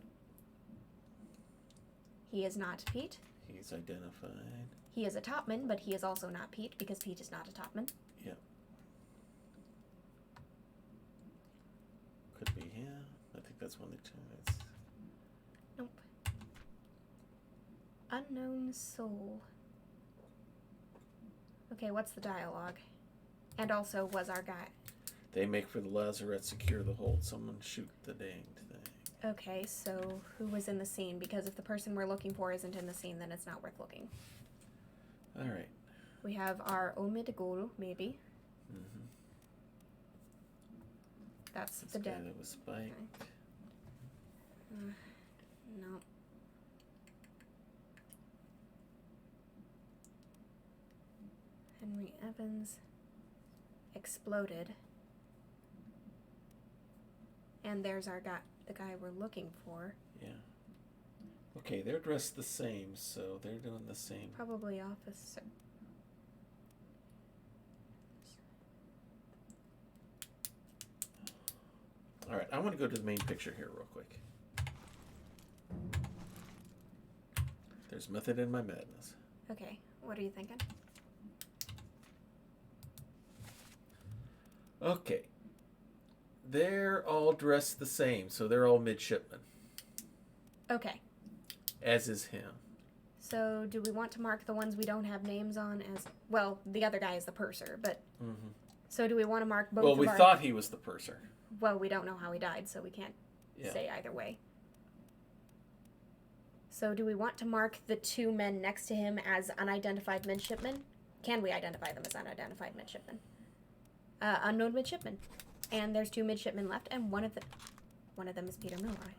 He is not Pete. he's identified. He is a Topman, but he is also not Pete because Pete is not a Topman. Yeah. Could be. Yeah, I think that's one of the two. It's, Nope. Unknown soul. Okay, what's the dialogue? And also, was our guy... they make for the lazarette, secure the hold. Someone shoot the danged thing. Okay, so who was in the scene? Because if the person we're looking for isn't in the scene, then it's not worth looking. All right. We have our Omid Guru, maybe. Mm-hmm. That's This the guy dead. that was spiked. No. Henry Evans exploded. And there's our guy, the guy we're looking for. Yeah. Okay, they're dressed the same, so they're doing the same. Probably officer. All right, I want to go to the main picture here real quick. There's method in my madness. Okay, what are you thinking? Okay. They're all dressed the same, so they're all midshipmen, Okay, as is him. so do we want to mark the ones we don't have names on as... Well, the other guy is the purser, but... Mm-hmm. So do we want to mark both Well, of we our... thought he was the purser. Well, we don't know how he died, so we can't Yeah. say either way. So do we want to mark the two men next to him as unidentified midshipmen? Can we identify them as unidentified midshipmen? Unknown midshipmen. And there's two midshipmen left, and one of them is Peter Milroy.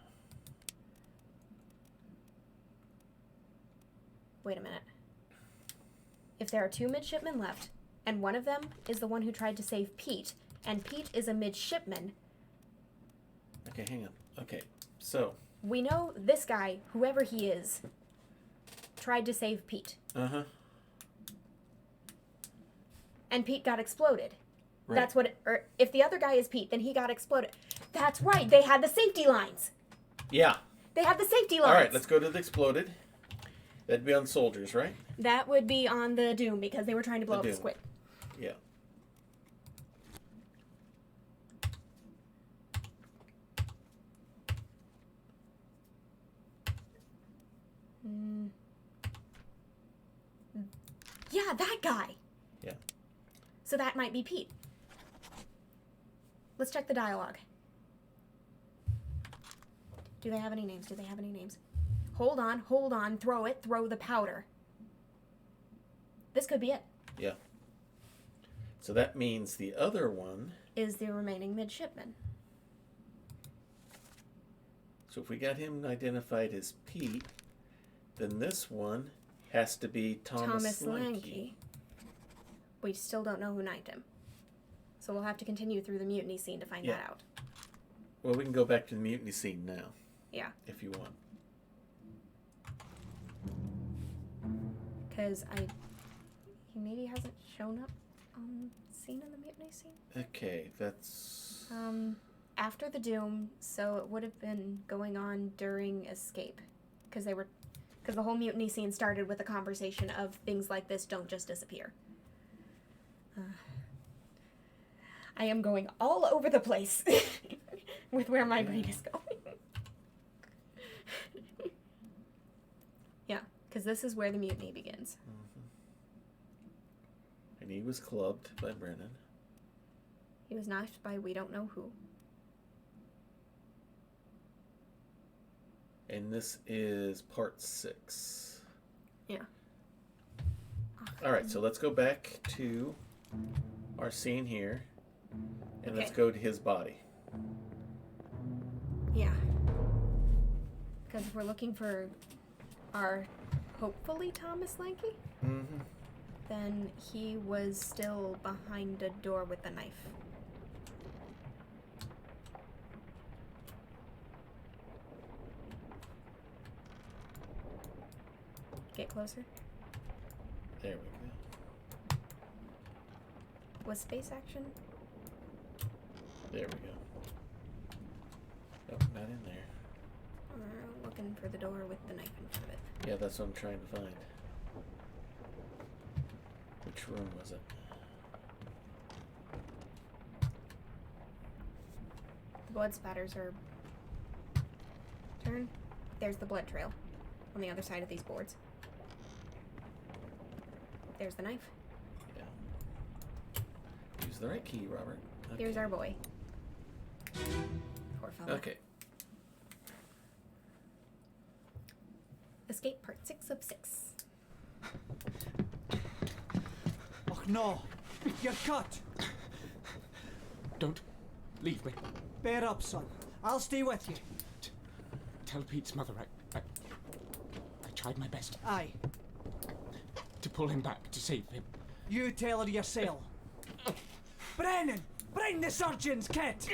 Wait a minute. If there are two midshipmen left, and one of them is the one who tried to save Pete, and Pete is a midshipman, Okay, hang on. Okay, so. we know this guy, whoever he is, tried to save Pete. Uh-huh. And Pete got exploded. Right. That's what... or if the other guy is Pete, then he got exploded. That's right, they had the safety lines. Yeah. They had the safety lines. All right, let's go to the exploded. That'd be on soldiers, right? That would be on the Doom, because they were trying to blow The up the Doom. squid. Yeah. Yeah, that guy. Yeah. So that might be Pete. Let's check the dialogue. Do they have any names? Do they have any names? Hold on, throw it, throw the powder. This could be it. Yeah. So that means the other one. Is the remaining midshipman. So if we got him identified as Pete, then this one has to be Thomas Lanky. We still don't know who knifed him. So we'll have to continue through the mutiny scene to find Yeah. that out. Well, we can go back to the mutiny scene now, Yeah. if you want. Because he maybe hasn't shown up on scene in the mutiny scene. Okay, that's... After the Doom, so it would have been going on during Escape. Because Because the whole mutiny scene started with a conversation of things like this don't just disappear. I am going all over the place with where my brain is going. Yeah, because this is where the mutiny begins. And he was clubbed by Brennan. He was knifed by we don't know who. And this is part 6. Yeah. Alright, so let's go back to our scene here. And let's Okay. go to his body. Yeah. Because if we're looking for our, hopefully, Thomas Lanky, Mm-hmm. then he was still behind a door with a knife. Get closer. There we go. Was space action? There we go. Nope, not in there. Looking for the door with the knife in front of it. Yeah, that's what I'm trying to find. Which room was it? The blood spatters are... Turn. There's the blood trail on the other side of these boards. There's the knife. Yeah. Use the right key, Robert. Okay. Here's our boy. Poor fella. Okay. Escape part 6 of 6. Oh no! You're cut! Don't leave me. Bear up, son. I'll stay with you. Tell Pete's mother I tried my best Aye. to pull him back, to save him. You tell her yourself. Brennan! Bring the surgeon's kit!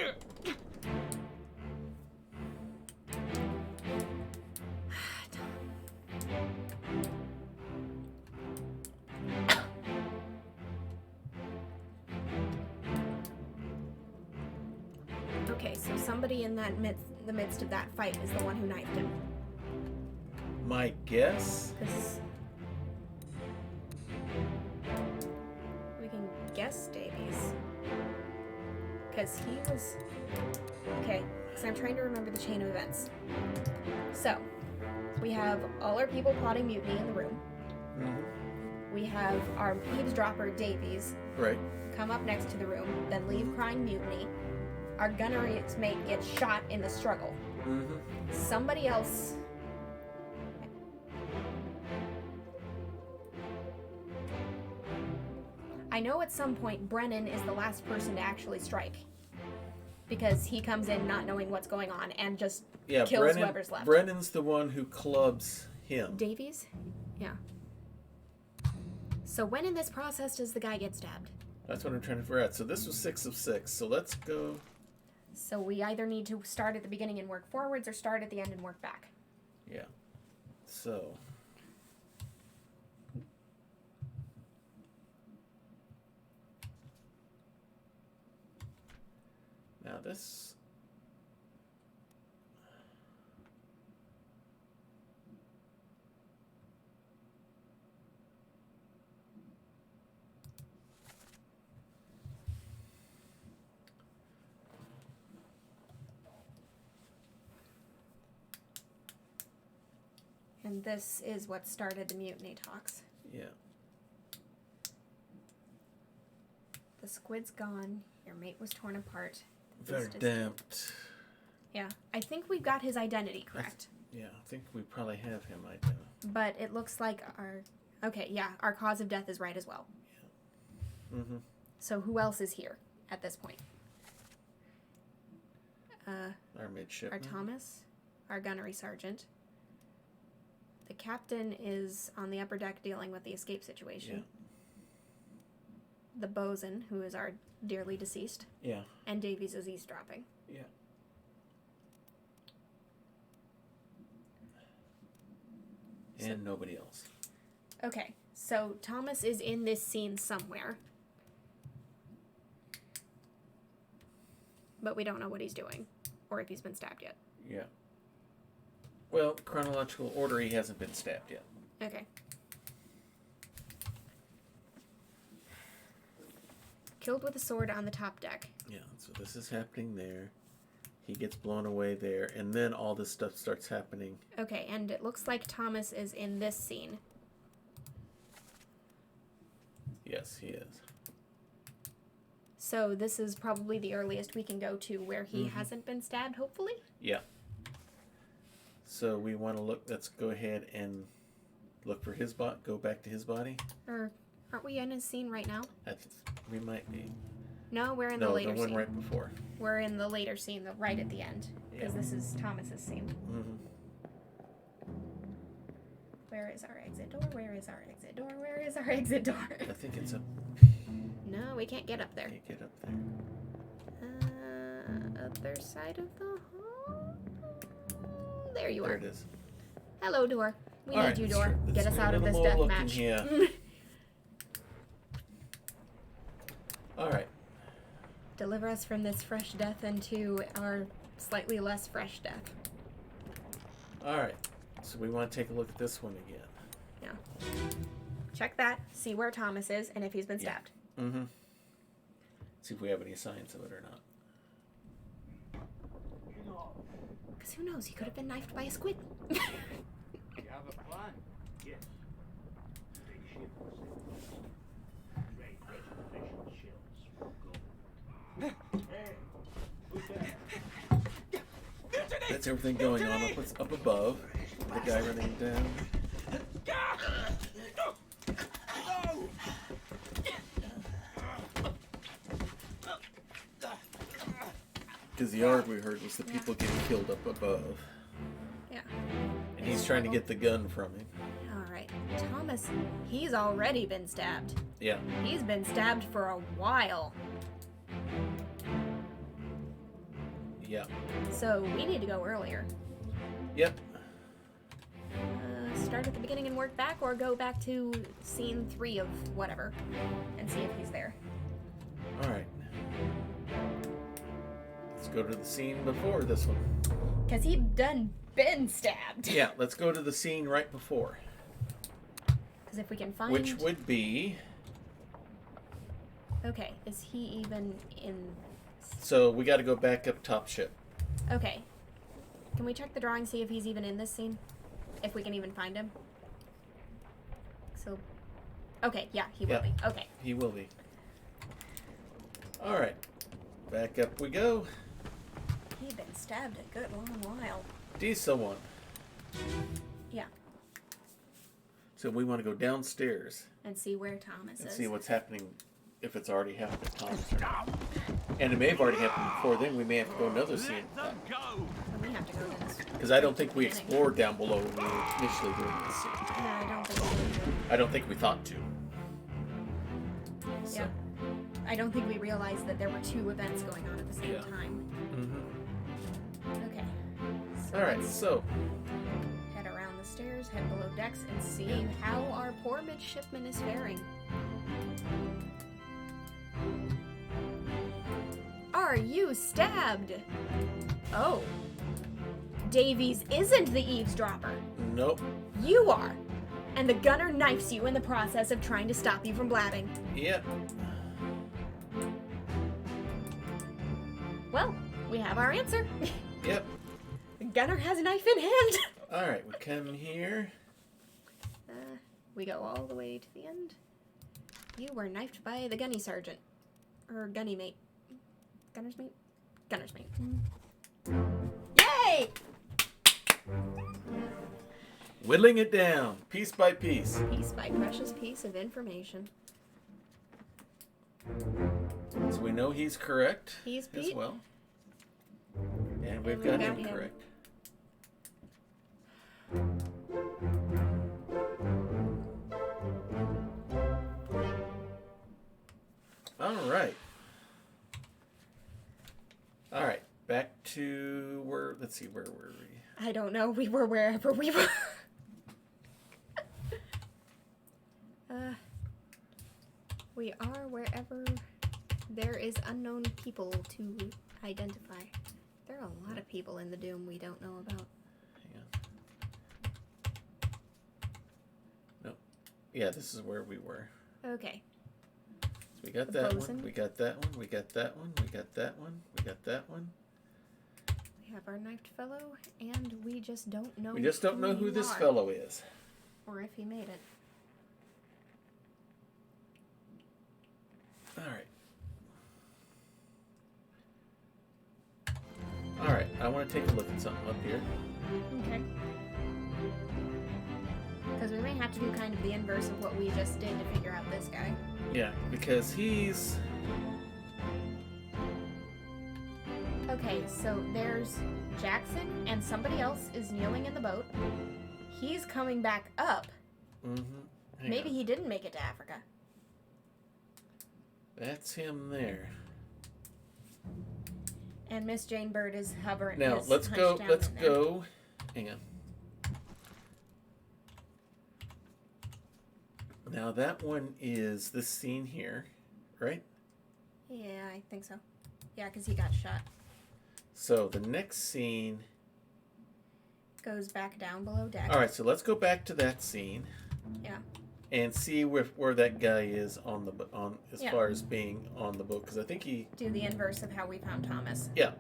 Okay, so somebody in that the midst of that fight is the one who knifed him. My guess? Because we can guess Davies. Because he was... Okay, so I'm trying to remember the chain of events. So, we have all our people plotting mutiny in the room. Mm-hmm. We have our eavesdropper, Davies, Right. come up next to the room, then leave crying mutiny. Our gunnery mate gets shot in the struggle. Mm-hmm. Somebody else... I know at some point Brennan is the last person to actually strike. Because he comes in not knowing what's going on and just Yeah, kills whoever's left. Brennan's the one who clubs him. Davies? Yeah. So when in this process does the guy get stabbed? That's what I'm trying to figure out. So this was 6 of 6. So let's go. So we either need to start at the beginning and work forwards or start at the end and work back. Yeah. So. Now this. And this is what started the mutiny talks. Yeah. The squid's gone. Your mate was torn apart. This Verdammt. Yeah, I think we've got his identity correct. Yeah, I think we probably have him right now. But it looks like our... Okay, yeah, our cause of death is right as well. Mm-hmm. So who else is here at this point? Our midshipman. Our Thomas, our gunnery sergeant. The captain is on the upper deck dealing with the escape situation. Yeah. The bosun, who is our dearly deceased. Yeah. And Davies is eavesdropping. Yeah. And nobody else. Okay, so Thomas is in this scene somewhere. But we don't know what he's doing. Or if he's been stabbed yet. Yeah. Well, chronological order, he hasn't been stabbed yet. Okay. Killed with a sword on the top deck. Yeah, so this is happening there. He gets blown away there, and then all this stuff starts happening. Okay, and it looks like Thomas is in this scene. Yes, he is. So this is probably the earliest we can go to where he hasn't been stabbed, hopefully? Yeah. So we want to look, let's go ahead and look for his body, go back to his body. Or aren't we in his scene right now? We might be. No, we're in No, the later the one scene. right before. We're in the later scene, right at the end. Because this is Thomas's scene. Mm-hmm. Where is our exit door? Where is our exit door? Where is our exit door? I think it's up. No, we can't get up there. Can't get up there. Other side of the hall? There you There are. it is. Hello, door. We All need right, you, let's door. let's Get us do a out of this little death more match. looking here. All right. Deliver us from this fresh death into our slightly less fresh death. All right. So we want to take a look at this one again. Yeah. Check that. See where Thomas is and if he's been stabbed. Mm-hmm. See if we have any signs of it or not. Because who knows? He could have been knifed by a squid. You have a plan? Yes. Big ship. Great preservation shells for gold. Hey, who's that? That's everything going on up above. The guy running down. Because the yard we heard was the people getting killed up above. Yeah. And he's trying to get the gun from him. Alright. Thomas, he's already been stabbed. Yeah. He's been stabbed for a while. Yeah. So we need to go earlier. Yep. Start at the beginning and work back, or go back to scene 3 of whatever and see if he's there. Alright. Let's go to the scene before this one. Because he done been stabbed. Yeah, let's go to the scene right before. Because if we can find... Which would be... Okay, is he even in... So we got to go back up top ship. Okay. Can we check the drawing, see if he's even in this scene? If we can even find him? So... Okay, yeah, he will be. Okay. He will be. Alright. Back up we go. He'd been stabbed a good long while. Diesel one. Yeah. So we want to go downstairs And see where Thomas and is. see what's happening, if it's already happened to Thomas or not. And it may have already happened before then. We may have to go another scene. Let them go. So we have to go to this. Because I don't think we explored down below when we were initially doing this scene. No, I don't think we did. I don't think we thought to. So, Yeah. I don't think we realized that there were 2 events going on at the same Yeah. time. Mm-hmm. Okay. So Alright, let's so head around the stairs, head below decks, and see how our poor midshipman is faring. Are you stabbed? Oh. Davies isn't the eavesdropper. nope. You are. And the gunner knifes you in the process of trying to stop you from blabbing. Yep. Well, we have our answer. Yep. The gunner has a knife in hand. Alright, we come here. We go all the way to the end. You were knifed by the gunny sergeant. Or gunny mate. Gunner's mate? Gunner's mate. Yay! Whittling it down, piece by piece. Piece by precious piece of information. So we know he's correct He's as Pete. well. And we've And got we've him got him. correct. Alright. Alright, back to where, let's see, where were we? I don't know. We were wherever we were. We are wherever there is unknown people to identify. There are a lot of people in the Doom we don't know about. Hang on. Yeah, this is where we were. Okay. So we got The that bosun. one. We got that one. We got that one. We got that one. We got that one. We have our knifed fellow, and we just don't know. We just don't know who you this are, fellow is. or if he made it. All right. All right. I want to take a look at something up here. Okay. Because we may have to do kind of the inverse of what we just did to figure out this guy. Yeah, because he's... Okay, so there's Jackson, and somebody else is kneeling in the boat. He's coming back up. Mm-hmm. Maybe he didn't make it to Africa. That's him there. And Miss Jane Bird is hovering. Now, is let's go. hunched down Let's in there. go. Hang on. Now, that one is this scene here, right? Yeah, I think so. Yeah, because he got shot. So, the next scene... Goes back down below deck. All right, so let's go back to that scene. Yeah. And see where that guy is on the as Yeah. far as being on the boat, because I think he... Do the inverse of how we found Thomas. Yeah.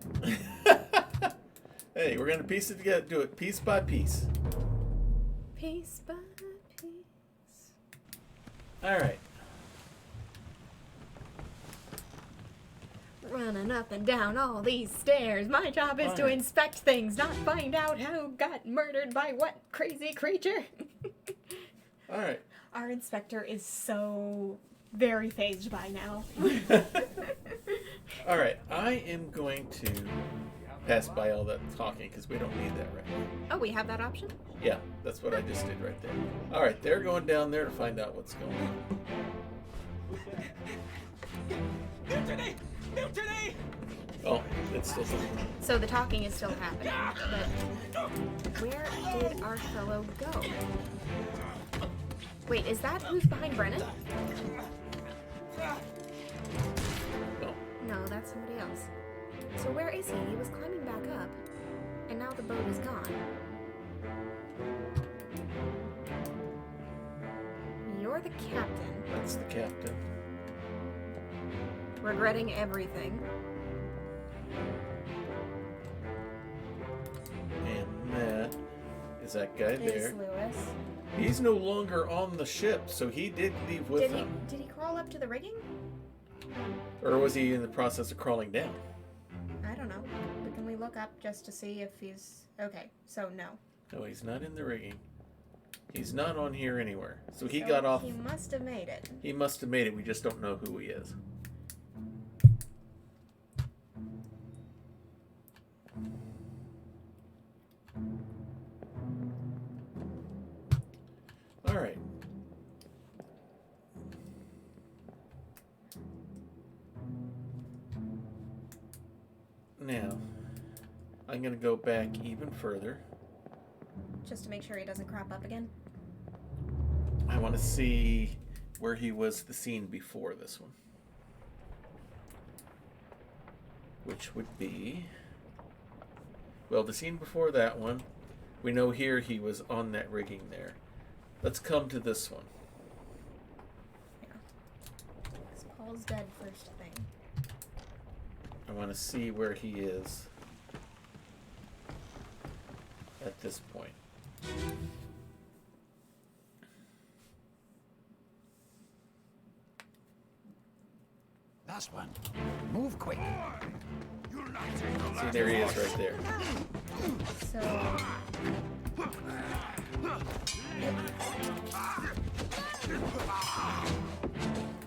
Hey, we're gonna piece it together. Do it piece by piece. Piece by piece. All right. Running up and down all these stairs. My job is to Alright. inspect things, not find out who got murdered by what crazy creature. All right. Our inspector is so very phased by now. All right. I am going to pass by all that talking because we don't need that right now. Oh, we have that option? Yeah, that's what I just did right there. All right, they're going down there to find out what's going on. Mutiny! Mutiny! Oh, it's still going. So the talking is still happening, but where did our fellow go? Wait, is that who's behind Brennan? No. No, that's somebody else. So where is he? He was climbing back up, and now the boat is gone. You're the captain, That's the captain. regretting everything. And that is that guy Is there. Lewis. He's no longer on the ship, so he did leave with them. Did he crawl up to the rigging? Or was he in the process of crawling down? I don't know. But can we look up just to see if he's... Okay, so no. No, he's not in the rigging. He's not on here anywhere. So he So got off. He must have made it. He must have made it. We just don't know who he is. All right. Now, I'm going to go back even further. Just to make sure he doesn't crop up again. I want to see where he was the scene before this one. Which would be... Well, the scene before that one, we know here he was on that rigging there. Let's come to this one. Yeah. 'Cause Paul's dead first thing. I want to see where he is at this point. Last one. Move quick. See, there he is right there. So...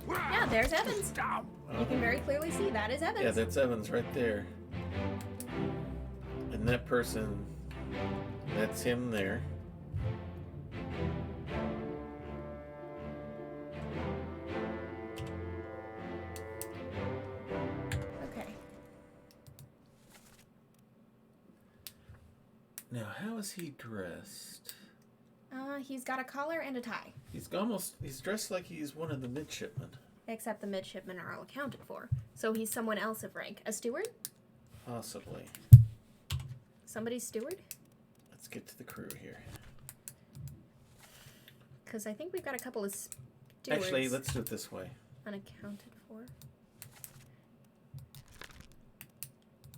Yeah, there's Evans. You can very clearly see that is Evans. Yeah, that's Evans right there. And that person, that's him there. Okay. Now, how is he dressed? He's got a collar and a tie. He's dressed like he's one of the midshipmen. Except the midshipmen are all accounted for. So he's someone else of rank. A steward? Possibly. Somebody's steward? Let's get to the crew here. Because I think we've got a couple of stewards Actually, let's do it this way. unaccounted for.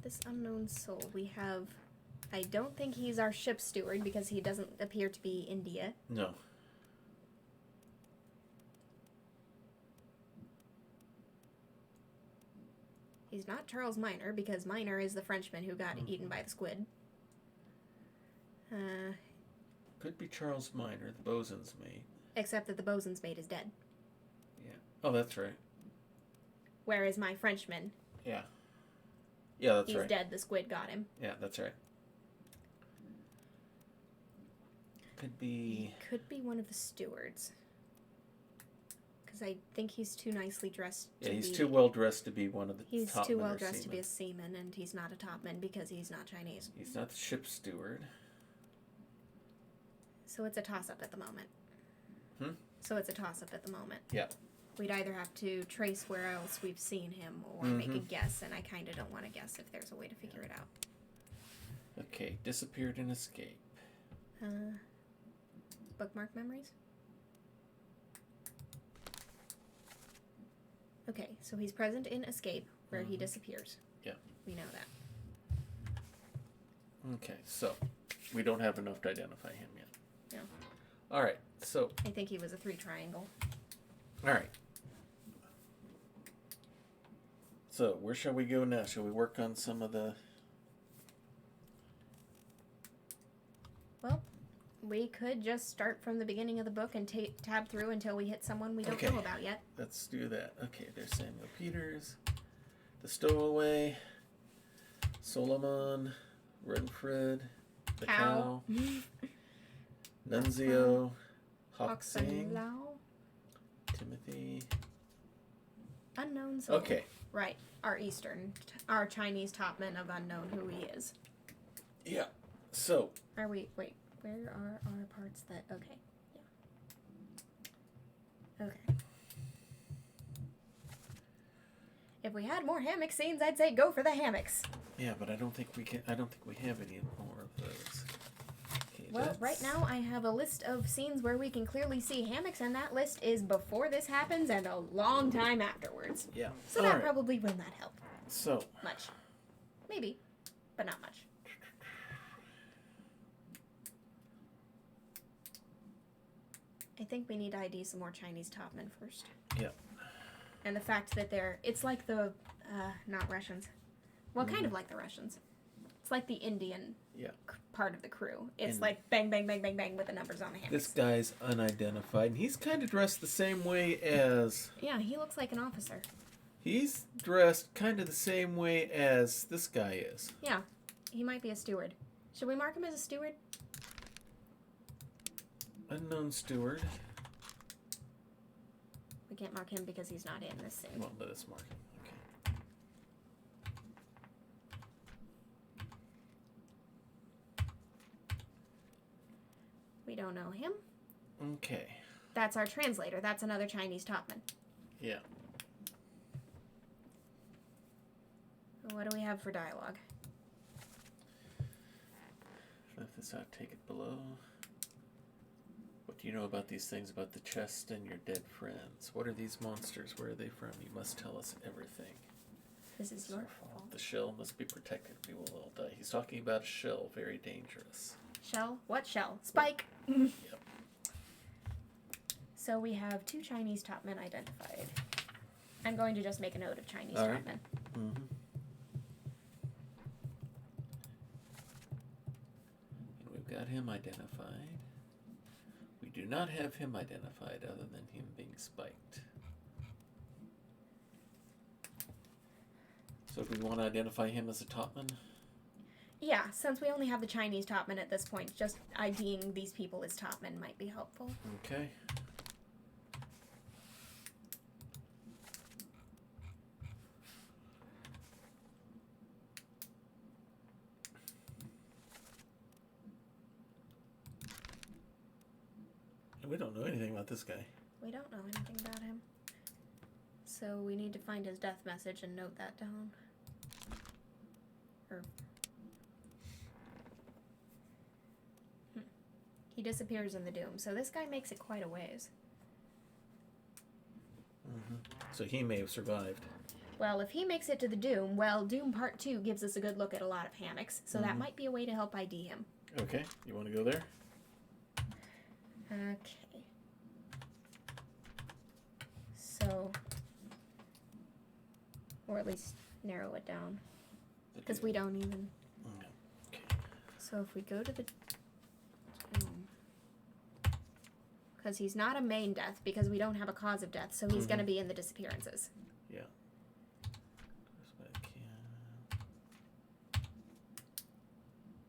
This unknown soul. We have... I don't think he's our ship steward because he doesn't appear to be India. No. He's not Charles Minor because Minor is the Frenchman who got eaten by the squid. Could be Charles Minor, the bosun's mate. Except that the bosun's mate is dead. Yeah. Oh, that's right. Whereas my Frenchman, Yeah. Yeah, that's he's right. dead, the squid got him. Yeah, that's right. Could be... Could be one of the stewards. Because I think he's too nicely dressed to Yeah, he's be... too well dressed to be one of the He's topmen too well or dressed to be a seamen. seaman, and he's not a topman because he's not Chinese. He's not the ship steward. So it's a toss-up at the moment. So it's a toss-up at the moment. Yeah. We'd either have to trace where else we've seen him or make a guess, and I kind of don't want to guess if there's a way to figure it out. Okay, disappeared and escaped. Bookmark memories? Okay, so he's present in Escape, where he disappears. Yeah. We know that. Okay, so we don't have enough to identify him yet. No. All right, so... I think he was a 3 triangle. All right. So, where shall we go now? Shall we work on some of the... Well, we could just start from the beginning of the book and tab through until we hit someone we don't Okay. know about yet. Let's do that. Okay, there's Samuel Peters, the Stowaway, Solomon, Renfred, the Cow, Nunzio, Hawk Sing, Lao. Timothy. Unknown soul. Okay, Right. Our Chinese topman of unknown who he is. yeah. So, Wait, where are our parts that, okay. Yeah. Okay. If we had more hammock scenes, I'd say go for the hammocks. yeah, but I don't think we have any more of those. Okay, Well, right now I have a list of scenes where we can clearly see hammocks, and that list is before this happens and a long time afterwards. Yeah. So All that right. probably will not help So, much. Maybe, but not much. I think we need to ID some more Chinese topmen first. yeah. And the fact that it's like the, not Russians. Well, kind of like the Russians. It's like the Indian Yeah. part of the crew. It's And- like bang, bang, bang, bang, bang with the numbers on the hammocks. This guy's unidentified, and he's kind of dressed the same way as... Yeah, he looks like an officer. He's dressed kind of the same way as this guy is. Yeah, he might be a steward. Should we mark him as a steward? Unknown steward. We can't mark him because he's not in this scene. Well, let us mark him. Okay. We don't know him. Okay. That's our translator. That's another Chinese topman. Yeah. What do we have for dialogue? Left this out, take it below. What do you know about these things about the chest and your dead friends? What are these monsters? Where are they from? You must tell us everything. This is It's your our fault. The shell must be protected. We will all die. He's talking about a shell, very dangerous. Shell? What shell? Spike! Yep. So we have 2 Chinese topmen identified. I'm going to just make a note of Chinese All right. topmen. Mm-hmm. And we've got him identified. We do not have him identified other than him being spiked. So do we want to identify him as a topman? Yeah, since we only have the Chinese topmen at this point, just IDing these people as topmen might be helpful. Okay. And we don't know anything about this guy. We don't know anything about him. So we need to find his death message and note that down. Or... He disappears in the Doom, so this guy makes it quite a ways. So he may have survived. Well, if he makes it to the Doom, well, Doom Part 2 gives us a good look at a lot of hammocks, so that might be a way to help ID him. Okay, you want to go there? Okay. So, or at least narrow it down, because we don't even. Okay. So if we go to the Doom, because he's not a main death, because we don't have a cause of death, so he's going to be in the disappearances. Yeah.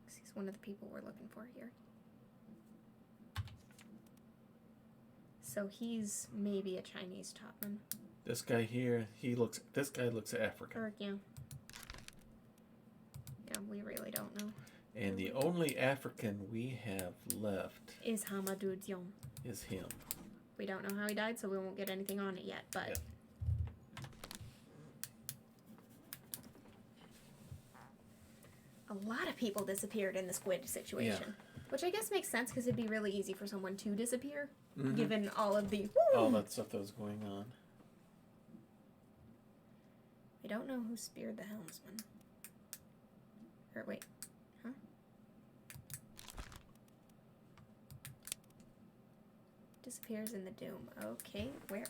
He's one of the people we're looking for here. So he's maybe a Chinese topman. This guy here, this guy looks African. Or, yeah. Yeah, we really don't know. And the only African we have left Is Hamadou Dion. is him. We don't know how he died, so we won't get anything on it yet, but... Yeah. A lot of people disappeared in the squid situation. Which I guess makes sense, because it'd be really easy for someone to disappear, given all of the... All that stuff that was going on. I don't know who speared the helmsman. Or wait, huh? Disappears in the Doom. Okay, where?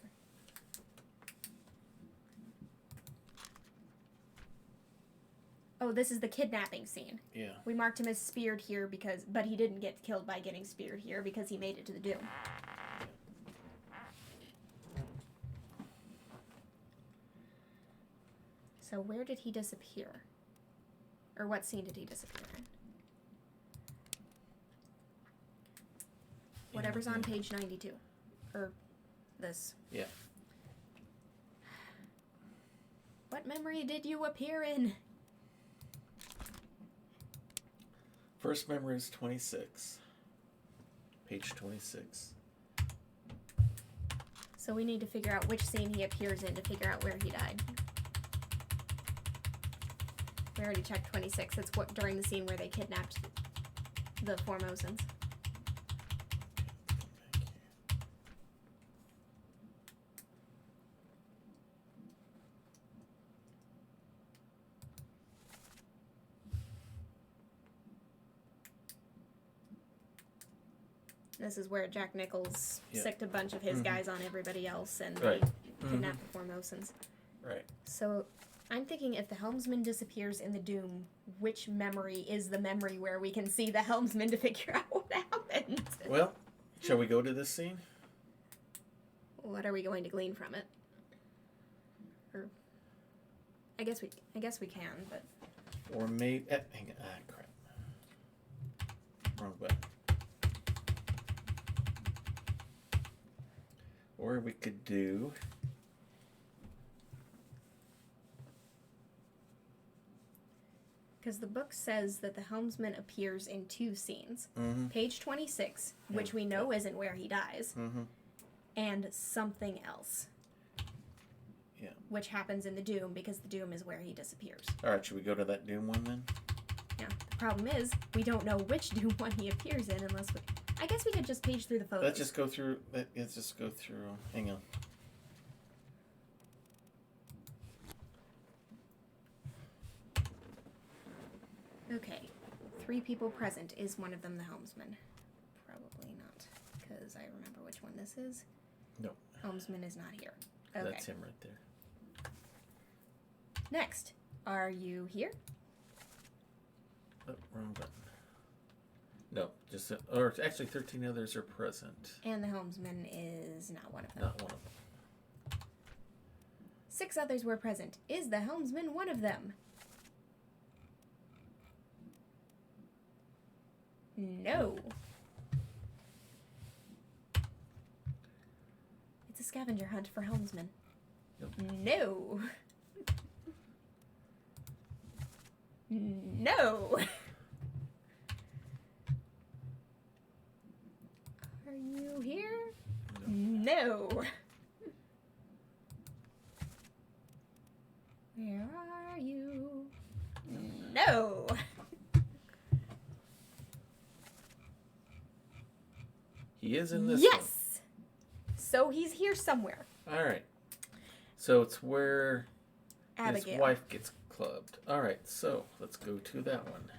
Oh, this is the kidnapping scene. Yeah. We marked him as speared here but he didn't get killed by getting speared here because he made it to the Doom. So where did he disappear? Or what scene did he disappear in? Whatever's on page 92. Or this. Yeah. What memory did you appear in? First memory is 26. Page 26. So we need to figure out which scene he appears in to figure out where he died. We already checked 26. It's what during the scene where they kidnapped the Formosans. This is where Jack Nichols sicked a bunch of his guys on everybody else, and they kidnapped the Formosans. Right. So I'm thinking if the helmsman disappears in the Doom, which memory is the memory where we can see the helmsman to figure out what happened? Well, shall we go to this scene? What are we going to glean from it? Or I guess we can, but Or maybe... hang on. Crap. Wrong button. Or we could do... because the book says that the helmsman appears in 2 scenes. Mm-hmm. Page 26, which we know isn't where he dies, Mm-hmm. and something else. Yeah. Which happens in the Doom, because the Doom is where he disappears. Alright, should we go to that Doom one then? Yeah, the problem is, we don't know which Doom one he appears in unless we... I guess we could just page through the photos. Let's just go through... Let's just go through... Hang on. Okay. 3 people present. Is one of them the helmsman? Probably not, because I remember which one this is. No. Helmsman is not here. Okay. That's him right there. Next. Are you here? Oh, wrong button. No, just... or actually 13 others are present. And the helmsman is not one of them. Not one of them. 6 others were present. Is the helmsman one of them? No. It's a scavenger hunt for helmsmen. Nope. No. No. Are you here? No. Where are you? No. He is in this Yes! So he's here somewhere. one. All right. So it's where Abigail. his wife gets clubbed. All right, so let's go to that one.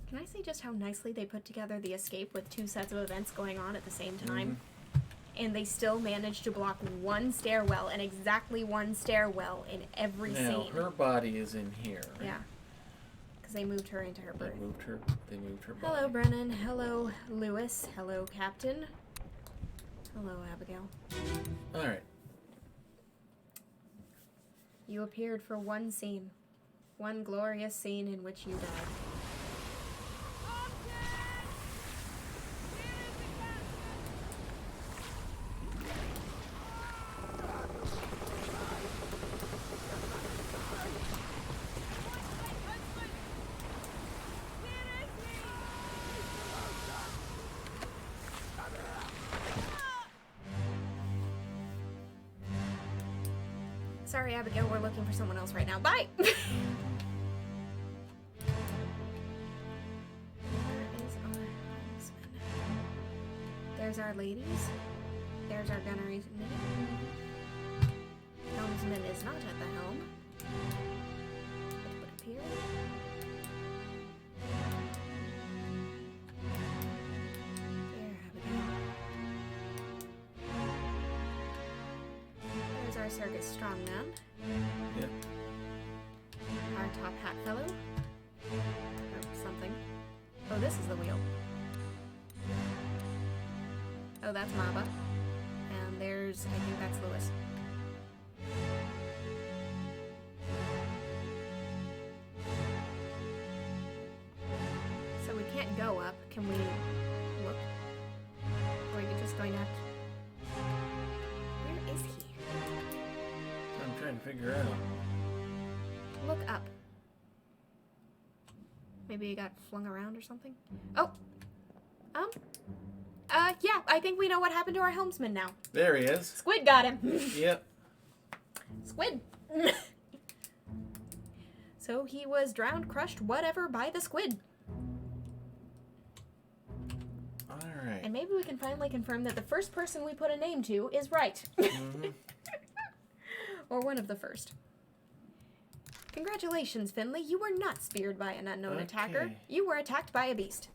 Can I say just how nicely they put together the escape with two sets of events going on at the same time? Mm-hmm. And they still managed to block one stairwell and exactly one stairwell in every Now, scene. her body is in here. Yeah. Because they moved her into her They berth. moved her body. Hello, Brennan. Hello, Lewis. Hello, Captain. Hello, Abigail. All right. You appeared for one scene. One glorious scene in which you died. Sorry, Abigail, we're looking for someone else right now. Bye! Where is our helmsman? There's our ladies. There's our gunnery. Helmsman is not at the helm. It would appear. There, Abigail. There's our circus strongman. Yep. Our top hat fellow. Or something. Oh, this is the wheel. Oh, that's Maba. And there's, I think that's Lewis. So we can't go up. Can we look? Or are you just going to have to... Where is he? I'm trying to figure out. Look up. Maybe he got flung around or something? Oh! Yeah, I think we know what happened to our helmsman now. There he is. Squid got him. Yep. Squid. So he was drowned, crushed, whatever, by the squid. All right. And maybe we can finally confirm that the first person we put a name to is right. Mhm. Or one of the first. Congratulations, Finley. You were not speared by an unknown attacker. Okay. You were attacked by a beast.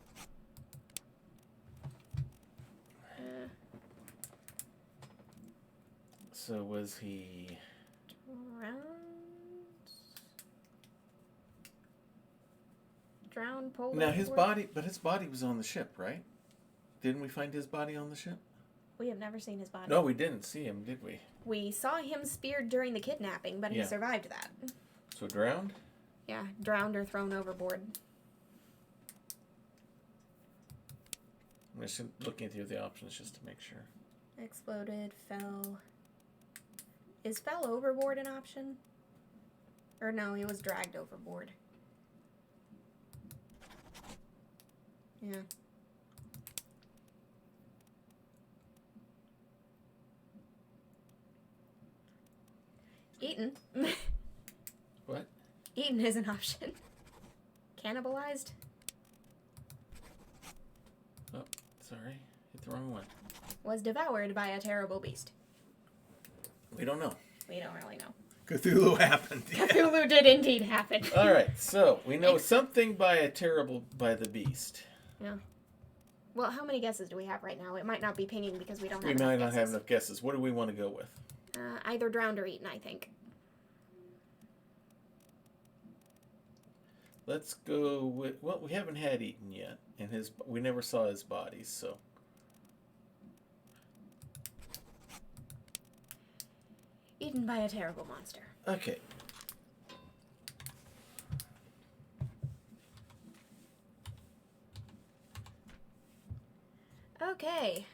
So was he? Drowned, pulled Now his overboard? his body was on the ship, right? Didn't we find his body on the ship? We have never seen his body. No, we didn't see him, did we? We saw him speared during the kidnapping, but he Yeah. survived that. So drowned? Yeah, drowned or thrown overboard. I'm just looking through the options just to make sure. Exploded, fell. Is fell overboard an option? Or no, he was dragged overboard. Yeah. Eaten. What? Eaten is an option. Cannibalized? Oh, sorry. Hit the wrong one. Was devoured by a terrible beast. We don't know. We don't really know. Cthulhu happened. Cthulhu did indeed happen. All right, so we know something by the beast. Yeah. Well, how many guesses do we have right now? It might not be pinging because we don't have We enough might not guesses. have enough guesses. What do we want to go with? Either drowned or eaten, I think. Let's go with, well, we haven't had Eaton yet, and we never saw his body, so. Eaten by a terrible monster. Okay. Okay.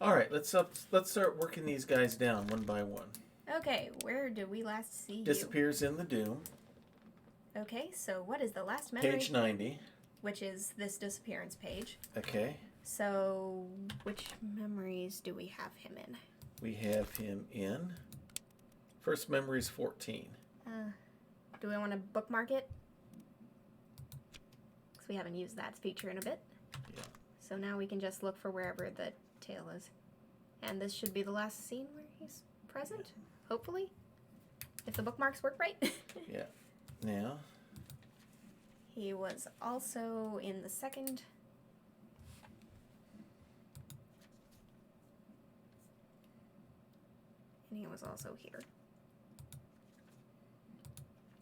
All right, let's start working these guys down one by one. Okay, where did we last see Disappears in the Doom, you? Okay, so what is the last memory? page 90. Which is this disappearance page. Okay. So, which memories do we have him in? We have him in. First memory is 14. Do we want to bookmark it? Because we haven't used that feature in a bit. Yeah. So now we can just look for wherever the tail is. And this should be the last scene where he's present, hopefully. If the bookmarks work right. Yeah. Now. He was also in the second. And he was also here.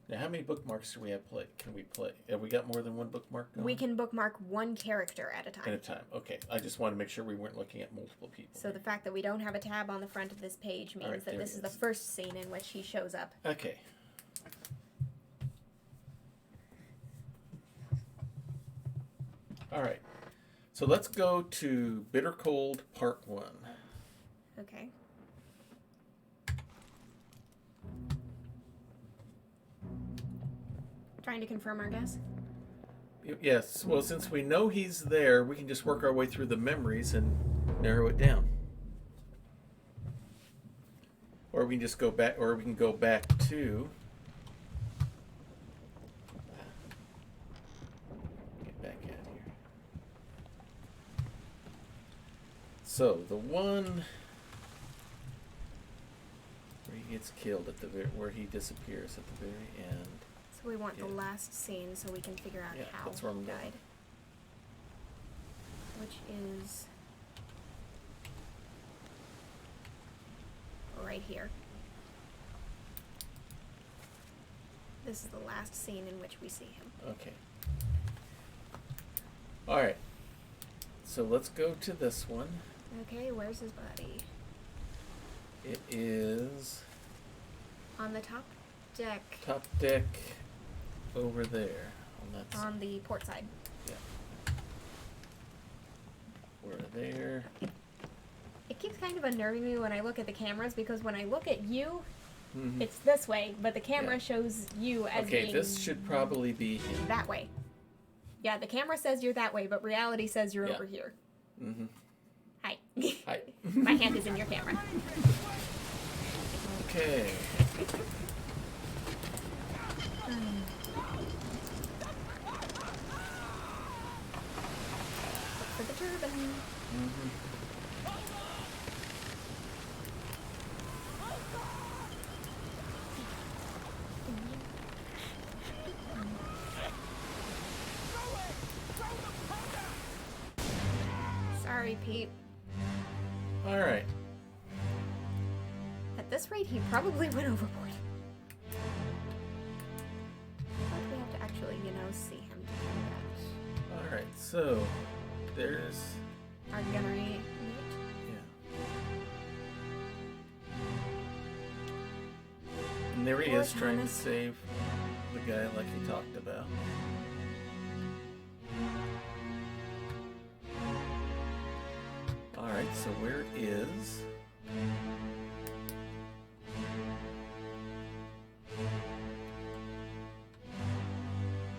Now, how many bookmarks do we have play? Can we play? Have we got more than one bookmark going? We can bookmark one character at a time. At a time. Okay. I just want to make sure we weren't looking at multiple people. So the fact that we don't have a tab on the front of this page means Alright, that there this he is the is. first scene in which he shows up. Okay. All right. So let's go to Bitter Cold Part 1. Okay. Trying to confirm our guess. Yes. Well, since we know he's there, we can just work our way through the memories and narrow it down. Or we can just go back, or we can go back to. Get back out here. So the one where he gets killed at the where he disappears at the very end. So we want the Yeah. last scene so we can figure out Yeah, how that's where I'm he going. died. Which is right here. This is the last scene in which we see him. Okay. All right. So let's go to this one. Okay, where's his body? It is On the top deck, top deck over there. On that side. on the port side. We're there. It keeps kind of unnerving me when I look at the cameras because when I look at you, Mhm. it's this way, but the camera Yeah. shows you as Okay, being this should probably be him. that way. Yeah, the camera says you're that way, but reality says you're Yeah. over here. Mm-hmm. Hi. Hi. My hand is in your camera. Okay. For the turban. Mm-hmm. Sorry, Pete. All right. At this rate, he probably went overboard. But we have to actually, see him do All right. So there's that. Our gunnery mate. yeah. And there he Poor is trying to Thomas. save the guy like he talked about. All right. So where is?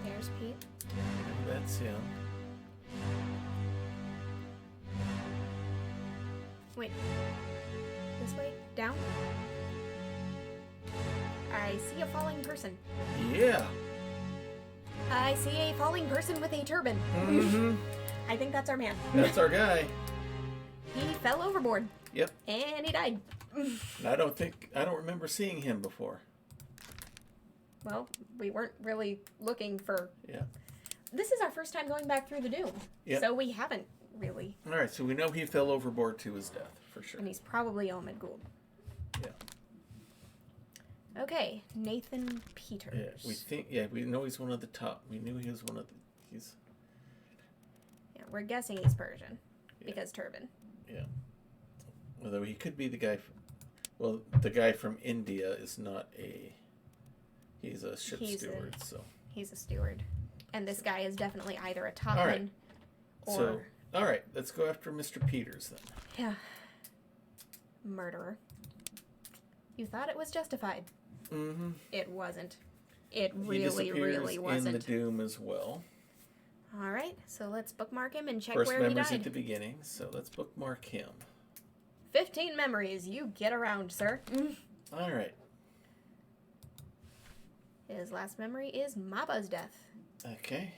There's Pete. That's him. Wait. This way? Down? I see a falling person. Yeah. I see a falling person with a turban. Mm-hmm. I think that's our man. That's our guy. He fell overboard. Yep. And he died. And I don't remember seeing him before. Well, we weren't really looking for... Yeah. This is our first time going back through the Doom. Yep. So we haven't really. All right. So we know he fell overboard to his death for sure. And he's probably Omid Gould. Yeah. Okay, Nathan Peters. Yeah. We think. Yeah. We know he's one of the top. We knew he was one of the. He's. Yeah, we're guessing he's Persian. Yeah. Because turban. Yeah. Although he could be the guy. Well, the guy from India is not a. He's a ship steward. So. He's a steward. And this guy is definitely either a All right. topman or... So. All right. Let's go after Mr. Peters then. Yeah. Murderer. You thought it was justified. Mm-hmm. It wasn't. It He really, disappears really in wasn't. the Doom as well. All right, so let's bookmark him and check First where he memories died. at the beginning, so let's bookmark him. 15 memories. You get around, sir. All right. His last memory is Mappa's death. Okay.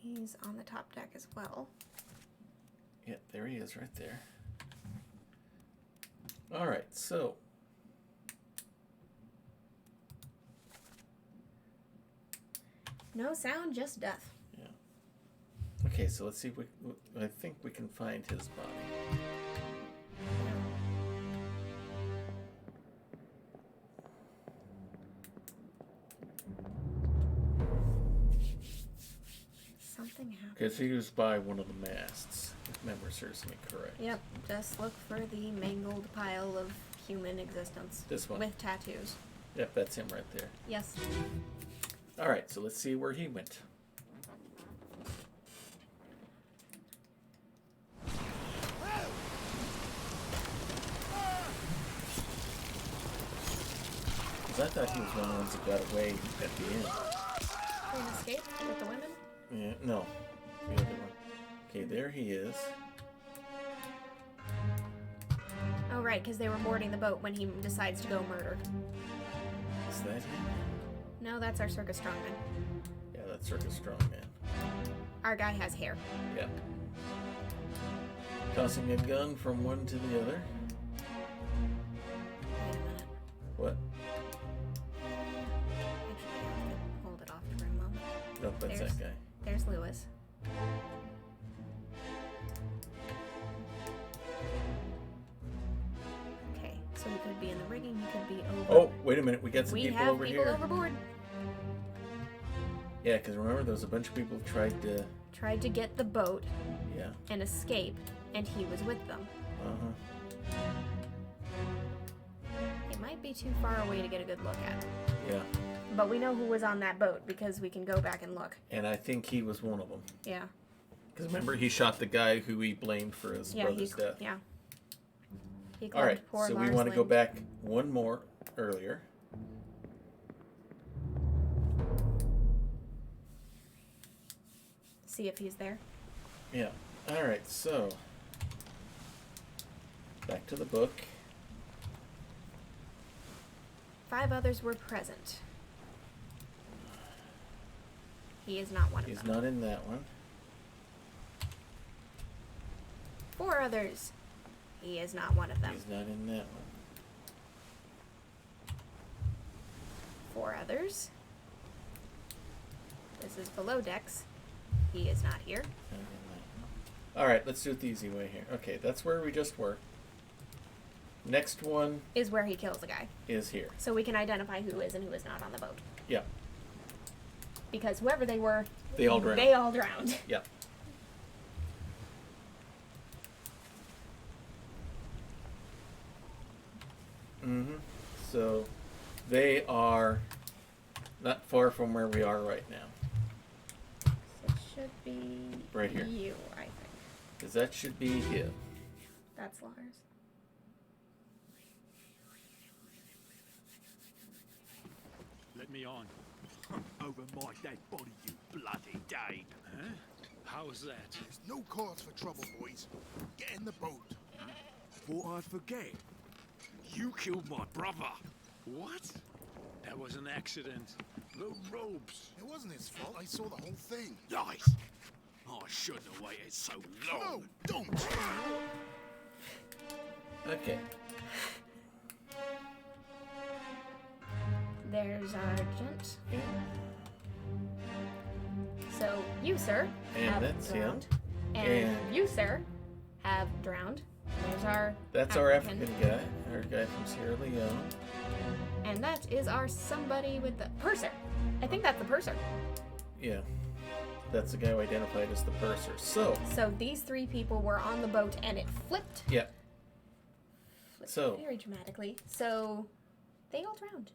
He's on the top deck as well. Yeah, there he is right there. All right, so. No sound, just death. Yeah. Okay, so let's see if I think we can find his body. Something happened. Because he was by one of the masts, if memory serves me correct. Yep, just look for the mangled pile of human existence. This one. With tattoos. Yep, that's him right there. Yes. All right, so let's see where he went. Because I thought he was one of the ones that got away at the end. An escape with the women? Yeah, no. The other one. Okay, there he is. Oh, right, because they were boarding the boat when he decides to go murder. Is that him? No, that's our circus strongman. Yeah, that's Circus Strongman. Our guy has hair. Yeah. Tossing a gun from one to the other. Wait a minute. What? Actually, I have to hold it off for a moment. Nope, that's There's- that guy. There's Lewis. Okay, so he could be in the rigging, he could be over. Oh, wait a minute. We got some we people have over people here. overboard. Yeah, because remember, there was a bunch of people who tried to... Tried to get the boat Yeah. and escape, and he was with them. Uh-huh. It might be too far away to get a good look at. Yeah. But we know who was on that boat because we can go back and look. And I think he was one of them. Yeah. Because remember, he shot the guy who he blamed for his brother's death. Yeah. He All clubbed right, poor so Lars we want to go Lind. back one more earlier. See if he's there. Yeah. All right, so back to the book. 5 others were present. He is not one of He's them. not in that one. 4 others. He is not one of them. He's not in that one. 4 others. This is below decks. He is not here. Not in that one. All right, let's do it the easy way here. Okay, that's where we just were. Next one Is where he kills the guy. is here. So we can identify who is and who is not on the boat. Yeah. Because whoever they were, They all drowned. They all drowned. Yeah. Mm-hmm. So they are not far from where we are right now. It should be Right here. you, I think. Because that should be him. That's Lars. Let me on. Over my dead body, you bloody Dane. Huh? How's that? There's no cause for trouble, boys. Get in the boat. Thought I'd forget. You killed my brother. What? That was an accident. The robes. It wasn't his fault. I saw the whole thing. Lies. I shouldn't have waited so long. No, don't. Okay. There's Argent. Yeah. So you, sir, And have that's him. drowned. And, And- you, sir, have drowned. There's our That's our African guy. Our guy from Sierra Leone. And that is our somebody with the purser. I think that's the purser. Yeah. That's the guy who identified as the purser. So, So these 3 people were on the boat and it flipped. yeah. Flipped So- very dramatically. So they all drowned.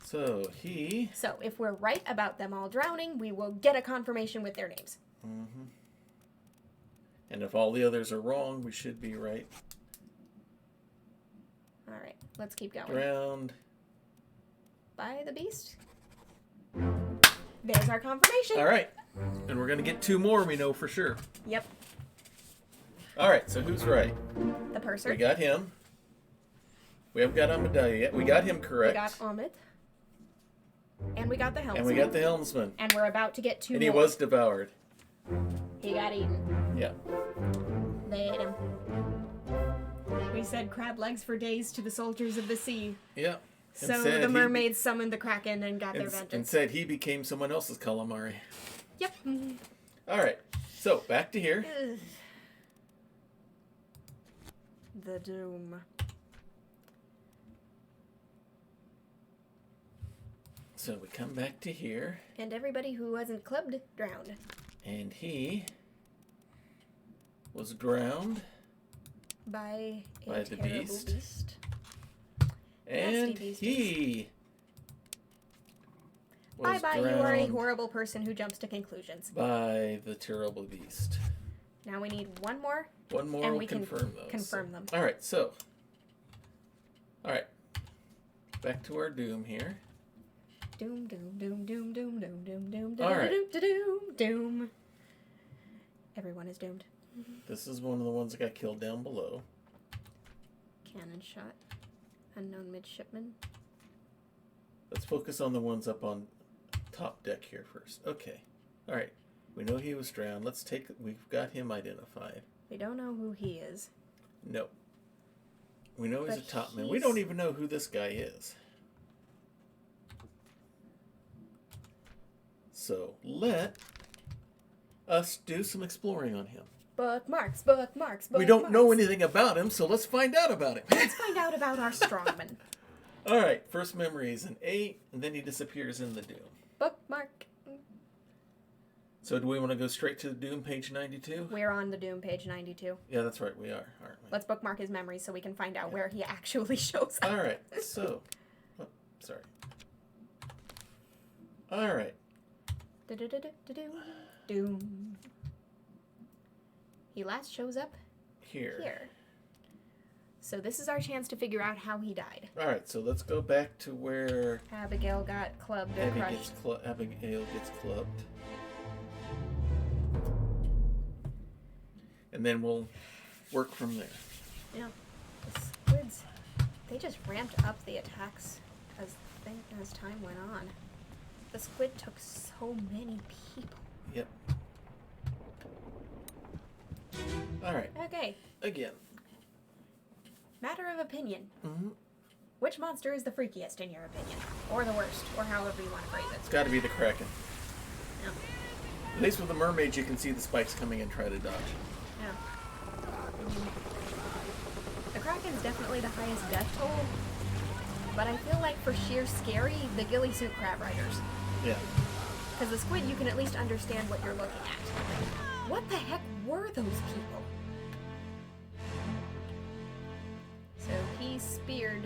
So he... So if we're right about them all drowning, we will get a confirmation with their names. Mm-hmm. And if all the others are wrong, we should be right. All right, let's keep going. Drowned. By the beast. There's our confirmation. All right. And we're going to get 2 more, we know for sure. Yep. All right, so who's right? The purser. We got him. We haven't got Amadalia yet. We got him correct. We got Ahmed. And we got the helmsman. And we got the helmsman. And we're about to get 2 And more. he was devoured. He got eaten. Yeah. They ate him. We said crab legs for days to the soldiers of the sea. Yeah. So the mermaids summoned the Kraken and got their vengeance. And said he became someone else's calamari. Yep. All right. So, back to here. Ugh. The doom. So, we come back to here. And everybody who wasn't clubbed drowned. And he was drowned By by a the terrible beast. And beasties. he was Bye-bye, you are a drowned horrible person who jumps to conclusions. by the terrible beast. Now we need one more. One more And will we can confirm those. confirm them. All right, so. All right. Back to our doom here. Doom, doom, doom, doom, doom, doom, doom, doom, All right. doom, doom, doom. Everyone is doomed. This is one of the ones that got killed down below. Cannon shot. Unknown midshipman. Let's focus on the ones up on top deck here first. Okay. All right. We know he was drowned. We've got him identified. We don't know who he is. No. We know he's But a topman. We he's- don't even know who this guy is. So let us do some exploring on him. Bookmarks, bookmarks, bookmarks. We don't know anything about him, so let's find out about him. Let's find out about our strongman. All right. First memory is an 8, and then he disappears in the Doom. Bookmark. So do we want to go straight to the Doom, page 92? We're on the Doom, page 92. Yeah, that's right. We are, aren't we? Let's bookmark his memories so we can find out where he actually shows up. All right. So, oh, sorry. All right. Doom. He last shows up here. So this is our chance to figure out how he died. All right. So let's go back to where Abigail got clubbed or Abigail crushed. gets clubbed. And then we'll work from there. Yeah. The squids, they just ramped up the attacks as time went on. The squid took so many people. Yep. All right. Okay. Again. Matter of opinion. Mm-hmm. Which monster is the freakiest in your opinion? Or the worst, or however you want to phrase it. It's got to be the Kraken. Yeah. At least with the mermaids, you can see the spikes coming and try to dodge. Yeah. The Kraken's definitely the highest death toll, but I feel like for sheer scary, the ghillie suit crab riders. Yeah. Because the squid, you can at least understand what you're looking at. What the heck were those people? So he speared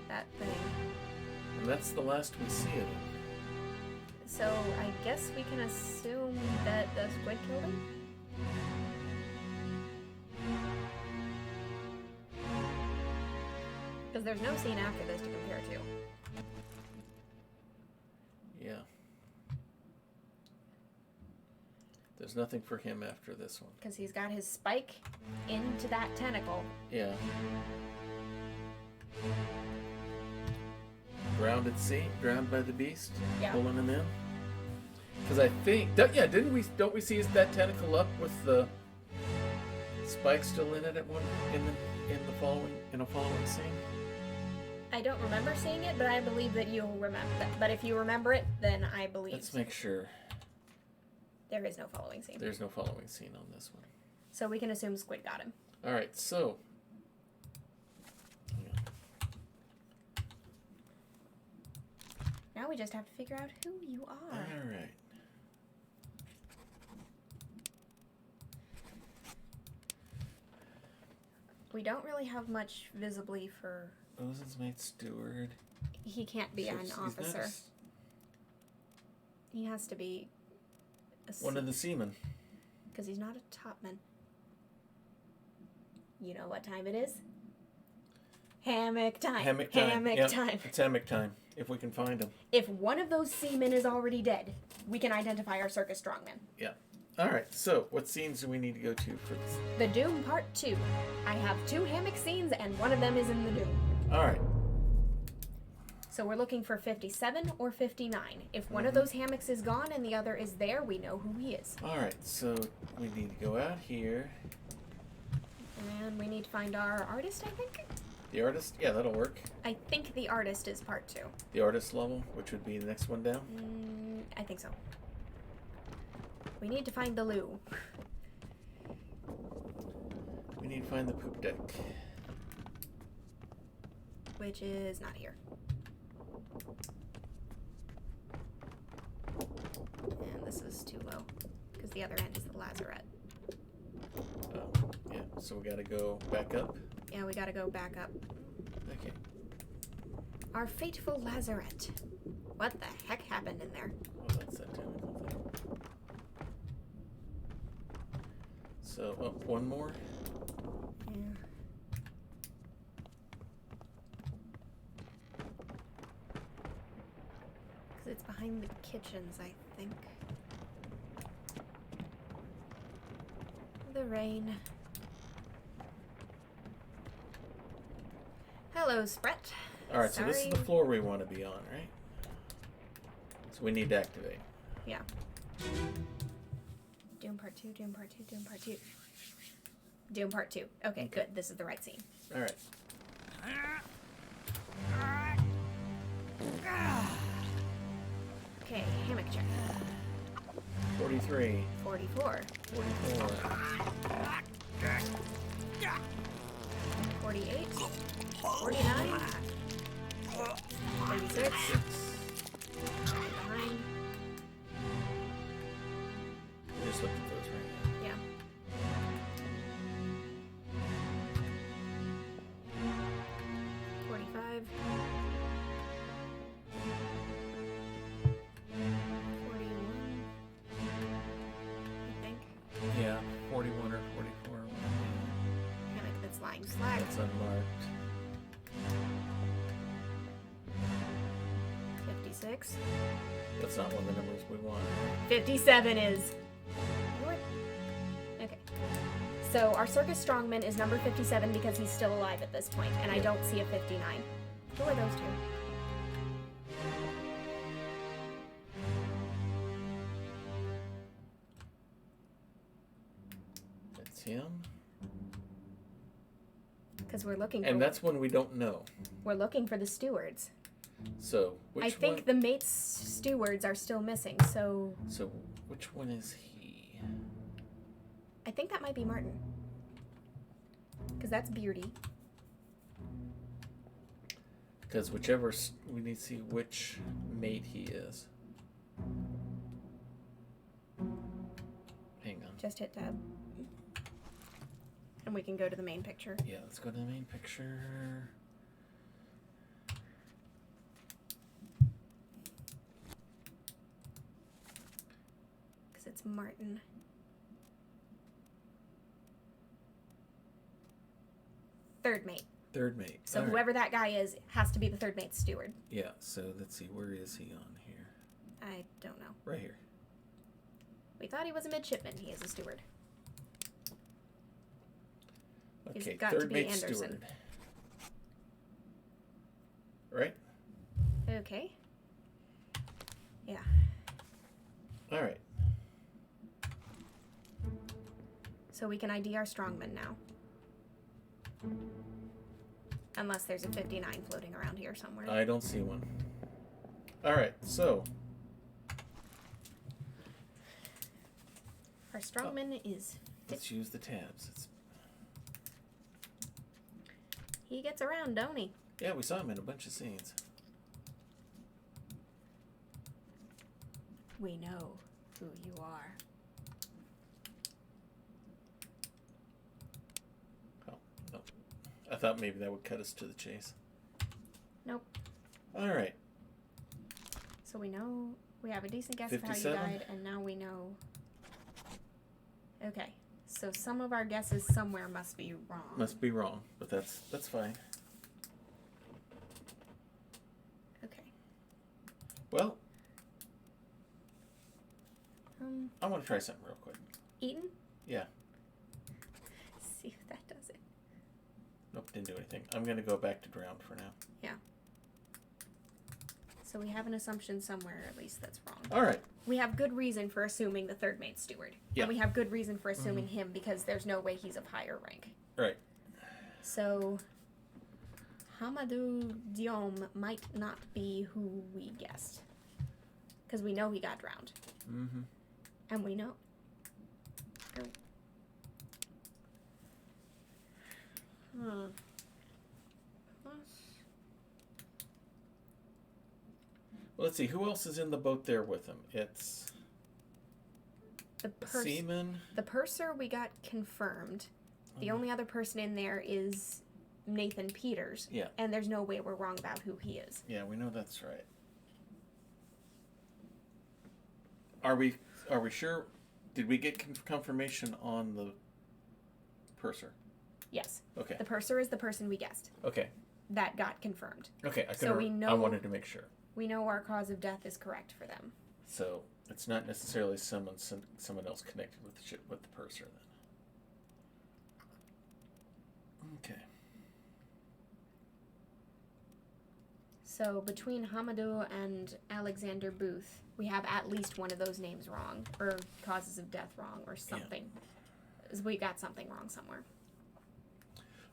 that thing. And that's the last we see of him. So I guess we can assume that the squid killed him? Because there's no scene after this to compare to. Yeah. There's nothing for him after this one. Because he's got his spike into that tentacle. Yeah. Drowned at sea, drowned by the beast, Yeah. pulling him in. Because I think, don't we see that tentacle up with the spike still in it at one in a following scene? I don't remember seeing it, but I believe that you'll remember that. But if you remember it, then I believe. Let's make sure. There is no following scene. There's no following scene on this one. So we can assume squid got him. All right, so. Now we just have to figure out who you are. All right. We don't really have much visibly for. Ozen's mate Steward. He can't be an officer. He has to be One of the seamen. Because he's not a topman. You know what time it is? Hammock time. Hammock time. Hammock Yep, time. It's hammock time, if we can find him. If one of those seamen is already dead, we can identify our circus strongman. Yeah. Alright, so what scenes do we need to go to for this? The Doom Part 2. I have 2 hammock scenes, and one of them is in the Doom. Alright. So we're looking for 57 or 59. If one of those hammocks is gone and the other is there, we know who he is. Alright, so we need to go out here. And we need to find our artist, I think? The artist? Yeah, that'll work. I think the artist is Part 2. The artist level, which would be the next one down. I think so. We need to find the loo. We need to find the poop deck. Which is not here. And this is too low. Because the other end is the lazarette. Oh, yeah, so we gotta go back up. Yeah, we gotta go back up. Okay. Our fateful lazarette. What the heck happened in there? Oh, that's that technical thing. So, up one more. Yeah. Because it's behind the kitchens, I think. The rain. Hello, Spret. Alright, so this is Sorry. the floor we want to be on, right? So we need to activate. Yeah. Doom Part 2, Doom Part 2, Doom Part 2. Doom Part 2. Okay, good. This is the right scene. Alright. Okay, hammock check. 43. 44. 44. 48. 49. 36. Behind. We just looked at those right Yeah. 45. 41. I think. now. Yeah, 41 or 44. Hammock that's lying flat. That's unmarked. 56. That's not one of the numbers we want. 57 is. Okay. So our circus strongman is number 57 because he's still alive at this point, and I Yeah. don't see a 59. Who are those two? That's him. Because we're looking for. And that's one we don't know. We're looking for the stewards. So, which I think one? the mate's stewards are still missing, so So, which one is he? I think that might be Martin. Because that's Beardy. Because whichever, we need to see which mate he is. Hang on. Just hit tab. And we can go to the main picture. Yeah, let's go to the main picture. Because it's Martin. Third mate. Third mate. So All right. whoever that guy is has to be the third mate's steward. Yeah, so let's see, where is he on here? I don't know. Right here. We thought he was a midshipman. He is a steward. He's Okay, got to third be mate Anderson. steward. Right? Okay. Yeah. All right. So we can ID our strongman now. Unless there's a 59 floating around here somewhere. I don't see one. All right, so Our strongman is. let's use the tabs. He gets around, don't he? Yeah, we saw him in a bunch of scenes. We know who you are. Oh, no. I thought maybe that would cut us to the chase. Nope. All right. So we know we have a decent guess of how you 57? died, and now we know. Okay. So some of our guesses somewhere must be wrong. Must be wrong, but that's fine. Okay. Well, I want to try something real quick. Eaten? Yeah. See if that does it. Nope, didn't do anything. I'm going to go back to drowned for now. Yeah. So we have an assumption somewhere, at least, that's wrong. All right. We have good reason for assuming the third mate's steward. Yeah. And we have good reason for assuming him because there's no way he's of higher rank. Right. So, Hamadou Diom might not be who we guessed. Because we know he got drowned. Mm-hmm. And we know. Well, let's see. Who else is in the boat there with him? It's The seaman. The purser we got confirmed. The only other person in there is Nathan Peters. Yeah. And there's no way we're wrong about who he is. Yeah, we know that's right. Are we sure? Did we get confirmation on the purser? Yes. Okay. The purser is the person we guessed. Okay. That got confirmed. Okay. So we know. I wanted to make sure. We know our cause of death is correct for them. So it's not necessarily someone else connected with the ship with the purser then. Okay. So between Hamadou and Alexander Booth, we have at least one of those names wrong, or causes of death wrong, or something. Yeah. We got something wrong somewhere.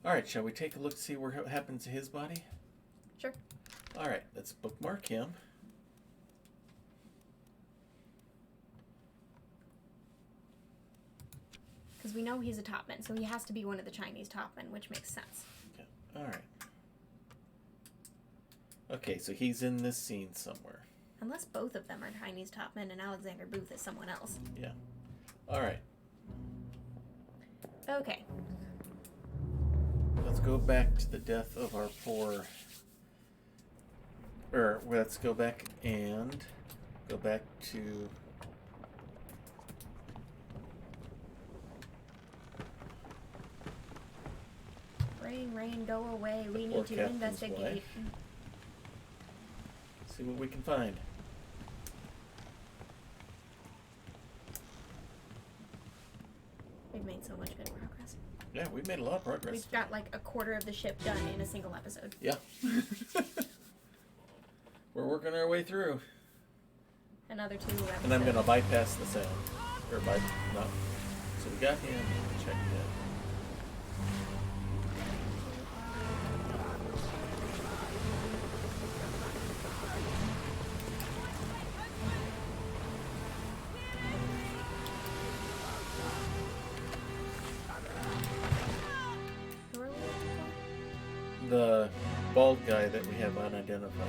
All right, shall we take a look to see what happens to his body? Sure. All right, let's bookmark him. Because we know he's a topman, so he has to be one of the Chinese topmen, which makes sense. Okay. All right. Okay, so he's in this scene somewhere. Unless both of them are Chinese topmen and Alexander Booth is someone else. Yeah. All right. Okay. Let's go back to the death of our poor... let's go back and go back to... Rain, go away. We Poor need to Captain's investigate. wife. See what we can find. We've made so much good progress. Yeah, we've made a lot of progress. We've got like a quarter of the ship done in a single episode. Yeah. We're working our way through. Another 2 episodes. And I'm going to bypass the sound. Or no. So we got him. Check that. Who are we looking for? The bald guy that we have unidentified.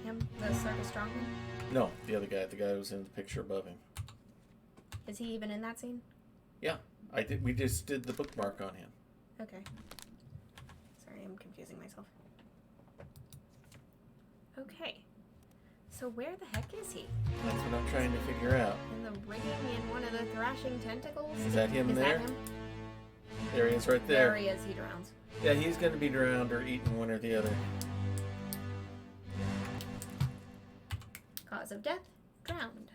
Him? The circus strongman? No, the other guy. The guy who was in the picture above him. Is he even in that scene? Yeah. We just did the bookmark on him. Okay. Sorry, I'm confusing myself. Okay. So where the heck is he? That's what I'm trying to figure out. In the rigging in one of the thrashing tentacles? Is that him Is there? that him? There he is right there. There he is. He drowns. Yeah, he's going to be drowned or eaten, one or the other. Cause of death? Drowned.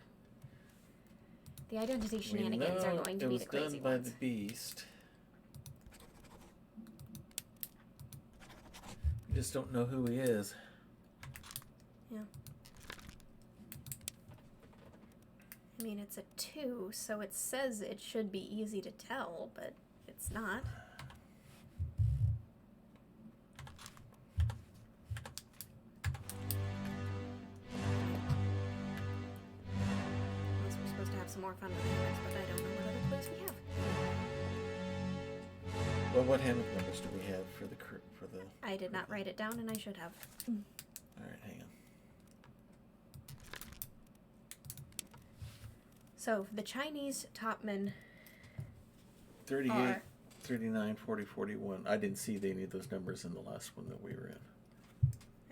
The identity shenanigans are going to be the crazy it was done by ones. the beast. We just don't know who he is. Yeah. I mean, it's a 2, so it says it should be easy to tell, but it's not. Unless we're supposed to have some more fun with hammers, but I don't know what other clues we have. Well, what hammock numbers do we have for the I did not write it down, and I should have. All right, hang on. So, the Chinese topmen 38, are... 39, 40, 41. I didn't see any of those numbers in the last one that we were in.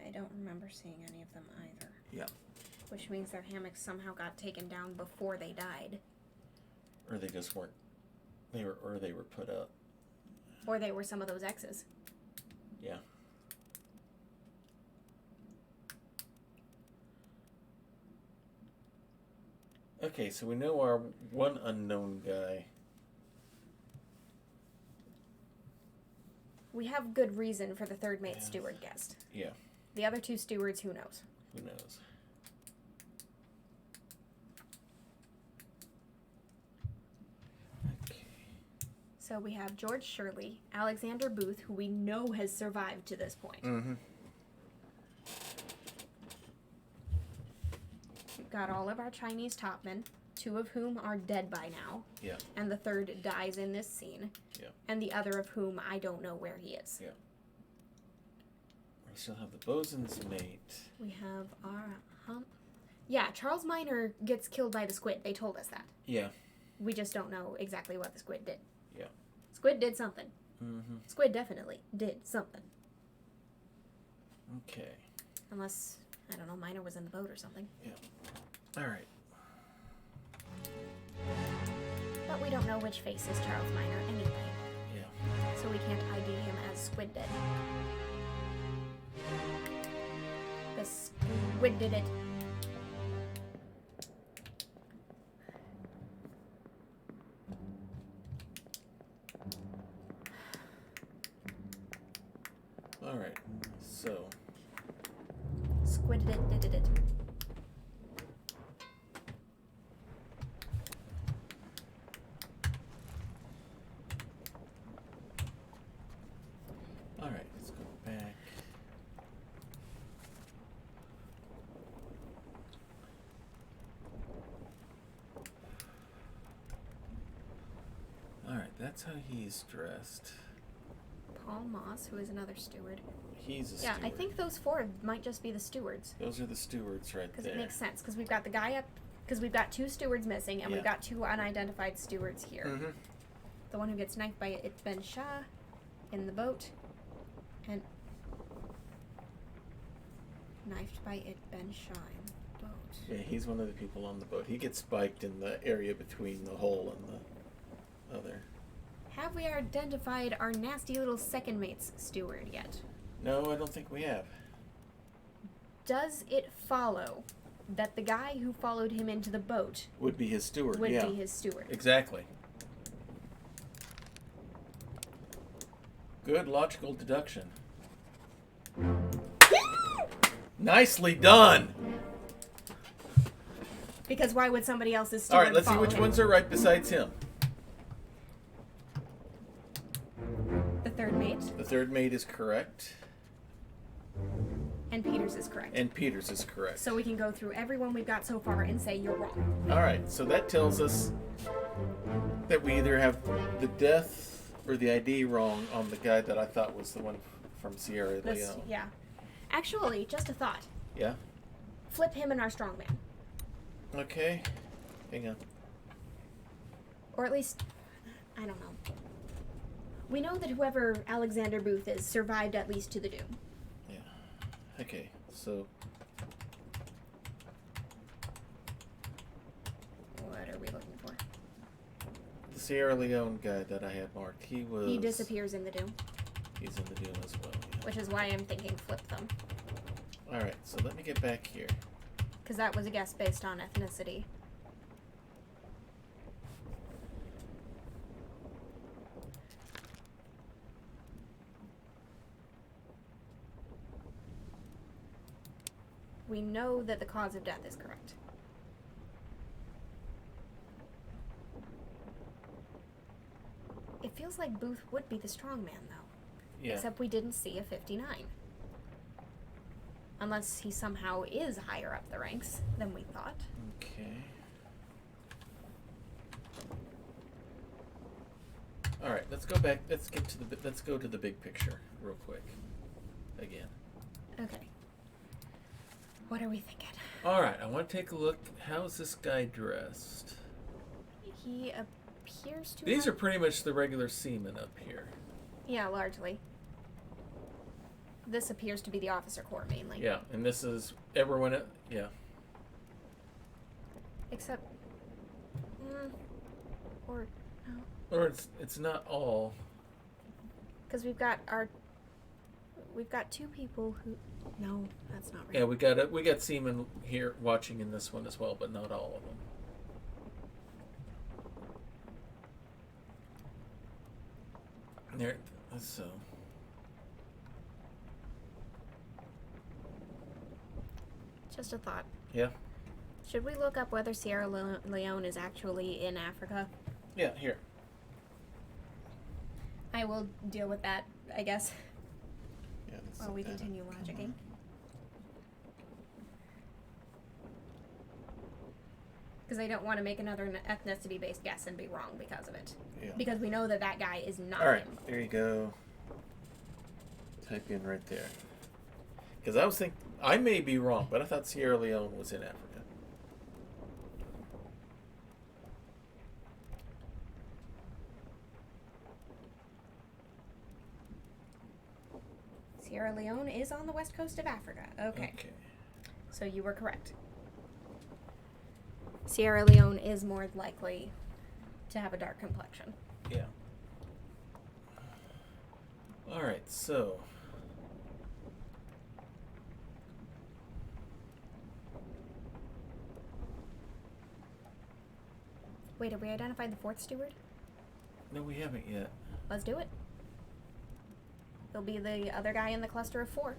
I don't remember seeing any of them either. Yeah. Which means their hammocks somehow got taken down before they died. Or they just weren't. They were put up. Or they were some of those X's. Yeah. Okay, so we know our one unknown guy. We have good reason for the third mate steward guest. Yeah. The other two stewards, who knows? Who knows? Okay. So we have George Shirley, Alexander Booth, who we know has survived to this point. Mm-hmm. We've got all of our Chinese topmen, 2 of whom are dead by now. Yeah. And the third dies in this scene. Yeah. And the other of whom I don't know where he is. Yeah. We still have the bosun's mate. We have our Yeah, Charles Minor gets killed by the squid. They told us that. Yeah. We just don't know exactly what the squid did. Yeah. Squid did something. Mm-hmm. Squid definitely did something. Okay. Unless, I don't know, Minor was in the boat or something. Yeah. All right. But we don't know which face is Charles Minor anyway. Yeah. So we can't ID him as Squid did. The squid did it. All right. So. Squid did it. All right. Let's go back. All right. That's how he's dressed. Paul Moss, who is another steward. He's a Yeah, steward. I think those 4 might just be the stewards. Those are the stewards right Because there. it makes sense. Because we've got the guy up. Because we've got 2 stewards missing, and we've Yeah. got 2 unidentified stewards here. Mm-hmm. The one who gets knifed by Ibn Shah in the boat, and knifed by Ibn Shah in the boat. Yeah, he's one of the people on the boat. He gets spiked in the area between the hole and the other. Have we identified our nasty little second mate's steward yet? No, I don't think we have. Does it follow that the guy who followed him into the boat Would be his steward. would yeah. be his steward? Exactly. Good logical deduction. Nicely done. Because why would somebody else's All steward right, let's see follow which him? ones are right besides him. The third mate, The third mate is correct, and Peters is correct. and Peters is correct. So we can go through everyone we've got so far and say you're wrong. All right, so that tells us that we either have the death or the ID wrong on the guy that I thought was the one from Sierra Leone. Yeah. Actually, just a thought. Yeah? Flip him in our strongman. Okay. Hang on. Or at least, I don't know. We know that whoever Alexander Booth is survived at least to the doom. Yeah. Okay, so What are we looking for? the Sierra Leone guy that I had marked, he disappears in the doom, He's in the doom as well. Yeah. which is why I'm thinking flip them. All right, so let me get back here. Because that was a guess based on ethnicity. We know that the cause of death is correct. It feels like Booth would be the strong man, though. Yeah. Except we didn't see a 59. Unless he somehow is higher up the ranks than we thought. Okay. All right, let's go back. Let's go to the big picture real quick. Again. Okay. What are we thinking? All right, I want to take a look. How's this guy dressed? He appears to These are have... pretty much the regular seamen up here. Yeah, largely. This appears to be the officer corps mainly. Yeah, and this is everyone. Yeah. Except... or... no. Or it's not all. Because we've got 2 people who... No, that's not right. Yeah, we got seamen here watching in this one as well, but not all of them. There. So. Just a thought. Yeah. Should we look up whether Sierra Leone is actually in Africa? Yeah. Here. I will deal with that, I guess, Yeah. let's while look we that up. continue logicking. Because I don't want to make another ethnicity-based guess and be wrong because of it. Yeah. Because we know that that guy is not All right. him. There you go. Type in right there. Because I was thinking I may be wrong, but I thought Sierra Leone was in Africa. Sierra Leone is on the west coast of Africa. Okay. So you were correct. Sierra Leone is more likely to have a dark complexion. Yeah. All right. So. Wait, have we identified the fourth steward? No, we haven't yet. Let's do it. He'll be the other guy in the cluster of 4.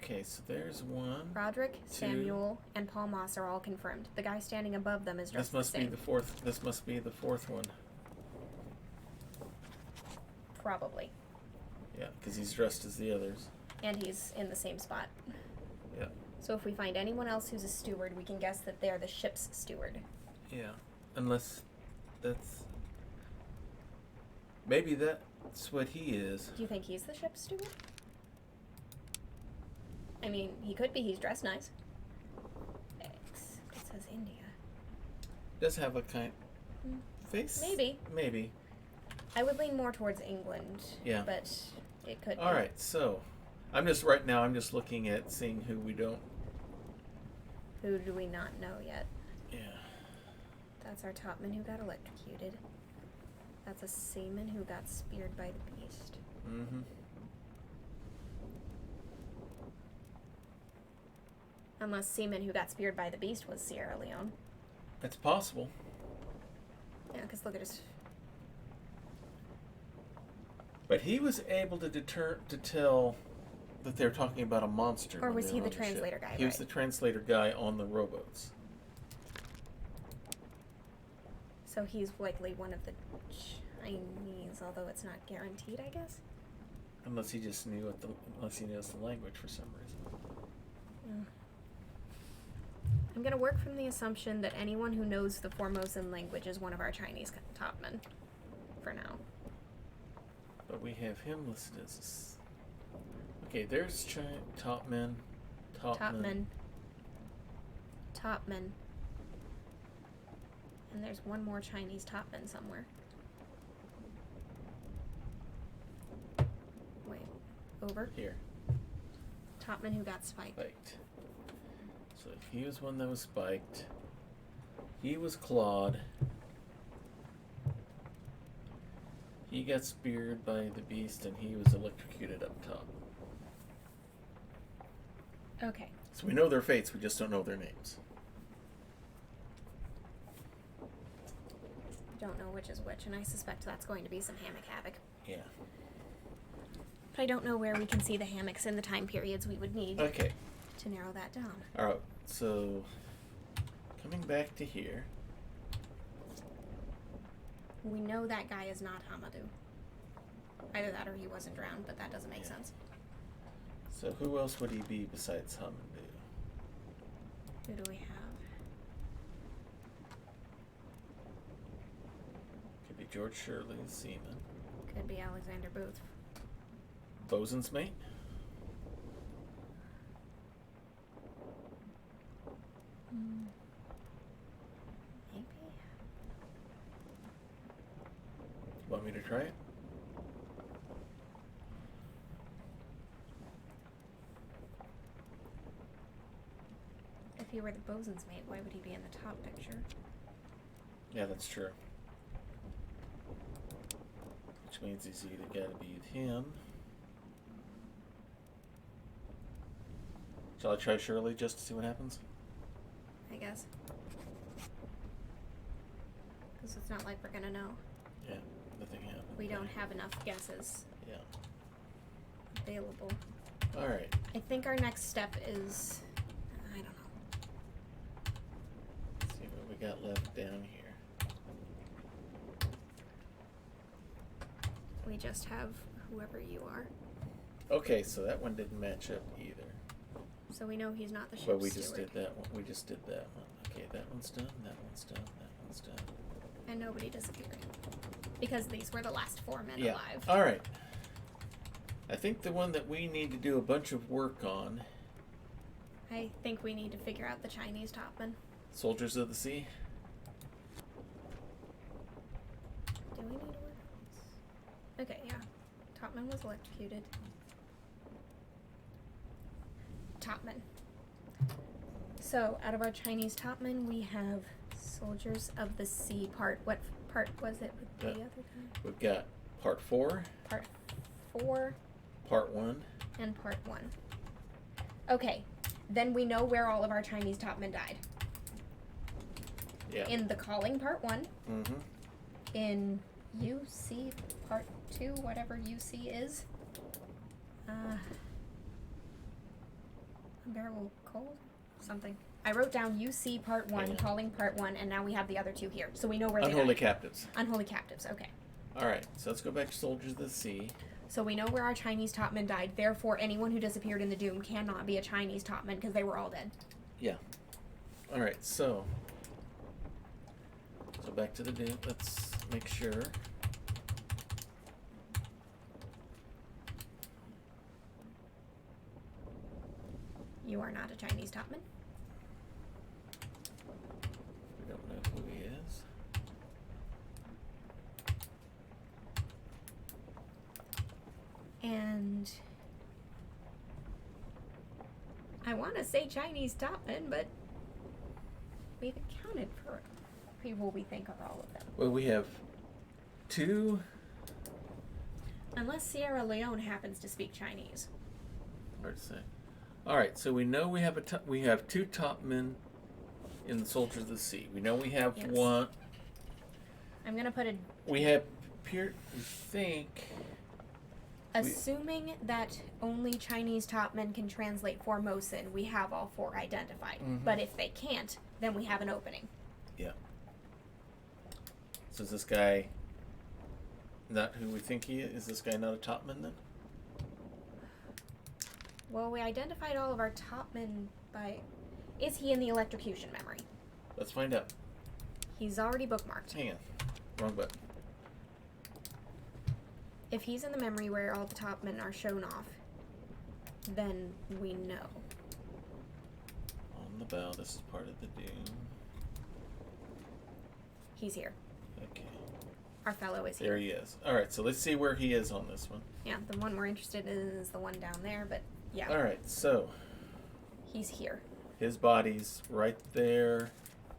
Okay, so there's one. Roderick, Two. Samuel, and Paul Moss are all confirmed. The guy standing above them is dressed This must the be same. the fourth. This must be the fourth one. Probably. Yeah, because he's dressed as the others. And he's in the same spot. Yeah. So if we find anyone else who's a steward, we can guess that they're the ship's steward. Yeah, unless that's maybe that's what he is. Do you think he's the ship's steward? I mean, he could be. He's dressed nice. It says India. Does have a kind face? Maybe. Maybe. I would lean more towards England. Yeah. But it could All be. right, so I'm just right now. I'm just looking at seeing who we don't. Who do we not know yet? Yeah. That's our topman who got electrocuted. That's a seaman who got speared by the beast. Mm-hmm. Unless seaman who got speared by the beast was Sierra Leone. It's possible. Yeah, because look at his... But he was able to tell that they're talking about a monster. Or when was they he were the on ship. translator guy, He was right? the translator guy on the rowboats. So he's likely one of the Chinese, although it's not guaranteed, I guess. Unless he just knew unless he knows the language for some reason. Yeah. I'm gonna work from the assumption that anyone who knows the Formosan language is one of our Chinese topmen. For now. But we have him listed as. Okay, there's topman. Topman. And there's one more Chinese topman somewhere. Wait. Over. Here. Topman who got spiked. Spiked. So he was one that was spiked. He was clawed. He got speared by the beast and he was electrocuted up top. Okay. So we know their fates, we just don't know their names. Don't know which is which, and I suspect that's going to be some hammock havoc. Yeah. But I don't know where we can see the hammocks in the time periods we would need Okay. to narrow that down. Alright, so coming back to here. We know that guy is not Hamadou. Either that or he wasn't drowned, but that doesn't make Yeah. sense. So who else would he be besides Hamadou? Who do we have? Could be George Shirley, seaman. Could be Alexander Booth. Bosun's mate? Maybe? Want me to try it? If he were the bosun's mate, why would he be in the top picture? Yeah, that's true. Which means he's either got to be with him. Shall I try Shirley just to see what happens? I guess. Because it's not like we're gonna know. Yeah, everything happened. We don't have enough guesses Yeah. available. All right. I think our next step is, I don't know. Let's see what we got left down here. We just have whoever you are. Okay, so that one didn't match up either. So we know he's not the ship's But we just steward. did that one. We just did that one. Okay, that one's done. That one's done. That one's done. And nobody disappeared. Because these were the last 4 men Yeah. alive. All right. I think the one that we need to do a bunch of work on, I think we need to figure out the Chinese topman. Soldiers of the Sea. Do we need to work on this? Okay, yeah. Topman was electrocuted. Topman. So, out of our Chinese topmen, we have Soldiers of the Sea part. What part was it with the other time? We've got part 4, Part 4 part 1. and part 1. Okay, then we know where all of our Chinese topmen died. Yeah. In the Calling part 1, Mm-hmm. in UC part 2, whatever UC is. Unbearable cold? Something. I wrote down UC part 1, Yeah. Calling part 1, and now we have the other 2 here. So we know where Unholy they died. Captives. Unholy Captives, okay. All right, so let's go back to Soldiers of the Sea. So we know where our Chinese topmen died. Therefore, anyone who disappeared in the Doom cannot be a Chinese topman because they were all dead. Yeah. All right, so back to the Doom. Let's make sure. You are not a Chinese topman. We don't know who he is. And I want to say Chinese topman, but we've accounted for people we think are all of them. Well, we have 2. Unless Sierra Leone happens to speak Chinese. Hard to say. All right, so we know we have we have 2 topmen in the Soldiers of the Sea. We know we have Yes. one. I'm gonna put a. We have we think. Assuming that only Chinese topmen can translate Formosan, we have all 4 identified. Mhm. But if they can't, then we have an opening. Yeah. So is this guy not who we think he is? Is this guy not a topman then? Well, we identified all of our topmen by. Is he in the electrocution memory? Let's find out. He's already bookmarked. Hang on. Wrong button. If he's in the memory where all the topmen are shown off, then we know. On the bow, this is part of the Doom. He's here. Okay. Our fellow is There here. he is. All right, so let's see where he is on this one. Yeah, the one we're interested in is the one down there, but yeah, All right, so he's here. his body's right there.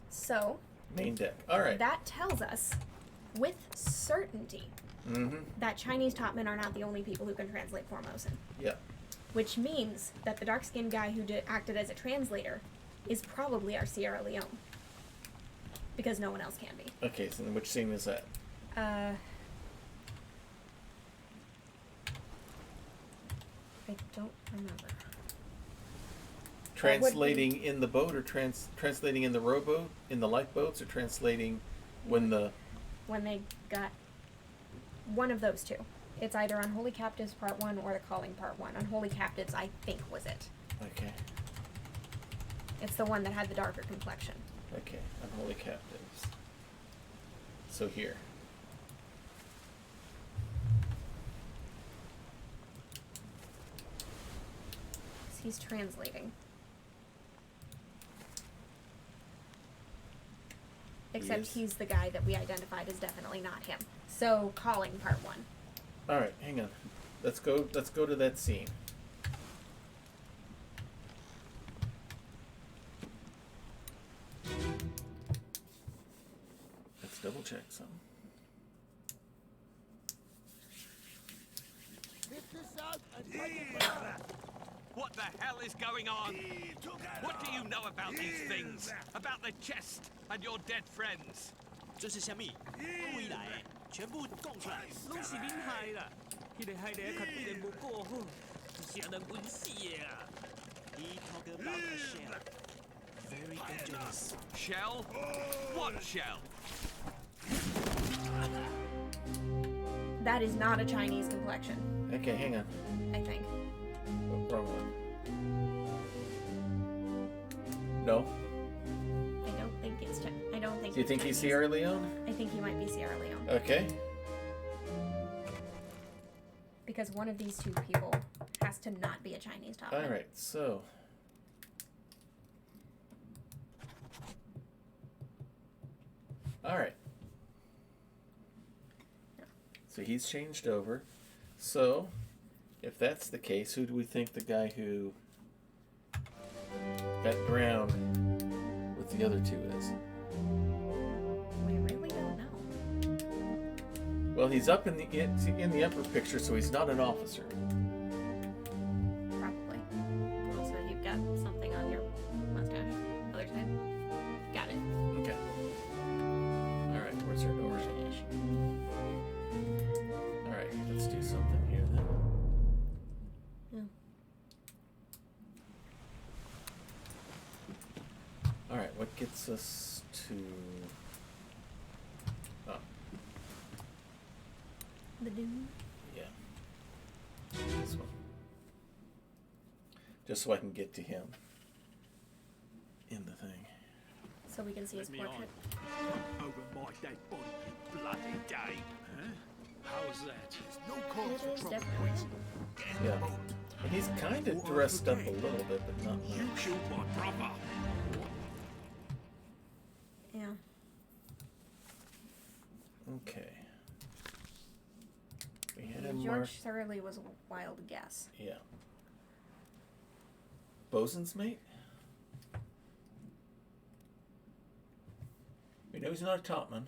So, Main deck. All right. that tells us with certainty Mm-hmm. that Chinese topmen are not the only people who can translate Formosan. Yeah. Which means that the dark-skinned guy who acted as a translator is probably our Sierra Leone. Because no one else can be. Okay, so then which scene is that? I don't remember. Translating in the boat or translating in the rowboat, in the lifeboats, or translating when the... When they got one of those 2. It's either Unholy Captives Part 1 or The Calling Part 1. Unholy Captives, I think, was it. Okay. It's the one that had the darker complexion. Okay, Unholy Captives. So here. He's translating. Except is. he's the guy that we identified as definitely not him. So, Calling Part 1. All right, hang on. Let's go to that scene. Let's double check something. What the hell is going on? What do you know about these things? About the chest and your dead friends? 这是虾米？不回来。全部供出来，拢是恁害啦！迄个害得较变无顾好，是人温死的啊！He talk about a shell. Very dangerous. Shell? What shell? That is not a Chinese complexion, Okay, hang on. I think. Oh, wrong one. No? I don't think it's I don't think Do you it's think he's Chinese. Sierra Leone? I think he might be Sierra Leone. Okay. Because one of these two people has to not be a Chinese top. Alright, so. Alright. So he's changed over. So, if that's the case, who do we think the guy who got drowned with the other two is? We really don't know. Well, he's up in the upper picture, so he's not an officer. Probably. Also, you've got something on your mustache. Other side. Got it. Okay. Alright, where's her door? Alright, let's do something here then. Alright, what gets us to... Oh, The Dune. yeah. This one. Just so I can get to him in the thing. So we can see his Let me on. portrait. Over my dead body, you bloody Dave. Huh? How's that? There's no cause It for is trouble, definitely. boys. Get in the Yeah. boat. And he's kind of dressed up a little bit, but not You much. killed my brother. Yeah. Okay. We had him George marked. Surly was a wild guess. Yeah. Bosun's mate? We know he's not a topman.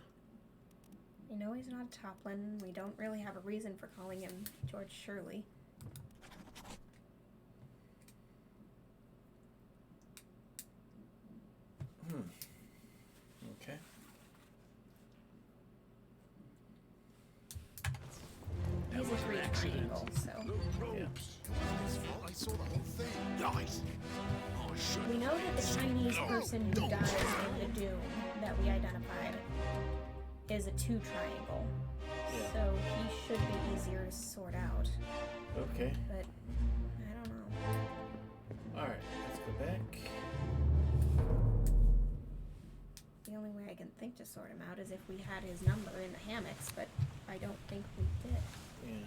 We know he's not a Toplin. We don't really have a reason for calling him George Shirley. Okay. He's a Greek triangle, so. Yeah. I saw the whole thing. Guys. Oh, shit. We know that the Chinese person who dies in the Doom that we identified is a 2 triangle. Yeah. So he should be easier to sort out. Okay. But I don't know. Alright, let's go back. The only way I can think to sort him out is if we had his number in the hammocks, but I don't think we did. Yeah.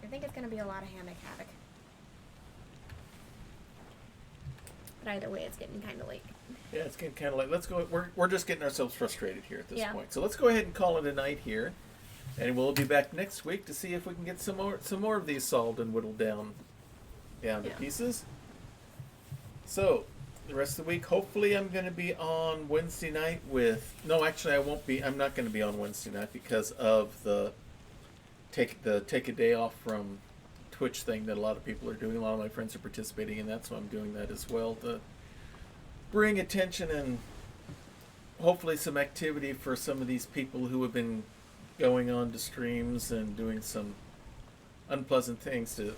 I think it's gonna be a lot of hammock havoc. But either way, it's getting kind of late. Yeah, it's getting kind of late. Let's go. We're just getting ourselves frustrated here at this Yeah. point. So let's go ahead and call it a night here, and we'll be back next week to see if we can get some more of these solved and whittled down to Yeah. pieces. So the rest of the week, hopefully, I'm going to be on Wednesday night with. No, actually, I won't be. I'm not going to be on Wednesday night because of the take a day off from Twitch thing that a lot of people are doing. A lot of my friends are participating in that, so I'm doing that as well to bring attention and hopefully some activity for some of these people who have been going on to streams and doing some unpleasant things to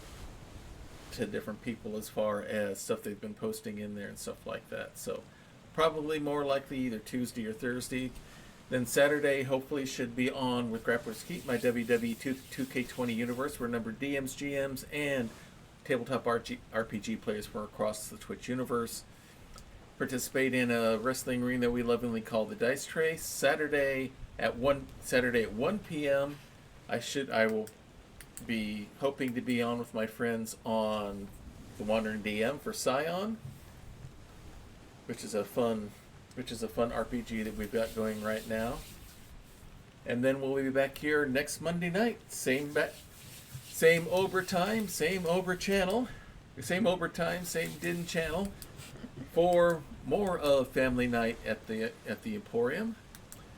different people as far as stuff they've been posting in there and stuff like that. So probably more likely either Tuesday or Thursday. Then Saturday hopefully should be on with Grappler's Keep, my WWE 2K20 universe, where numbered DMs, GMs, and tabletop RPG players from across the Twitch universe participate in a wrestling ring that we lovingly call the Dice Tray. Saturday at 1 p.m. I will be hoping to be on with my friends on the Wandering DM for Scion, which is a fun RPG that we've got going right now. And then we'll be back here next Monday night, same Obra time, same Obra channel, same Obra time, same Din channel, for more of Family Night at the Emporium.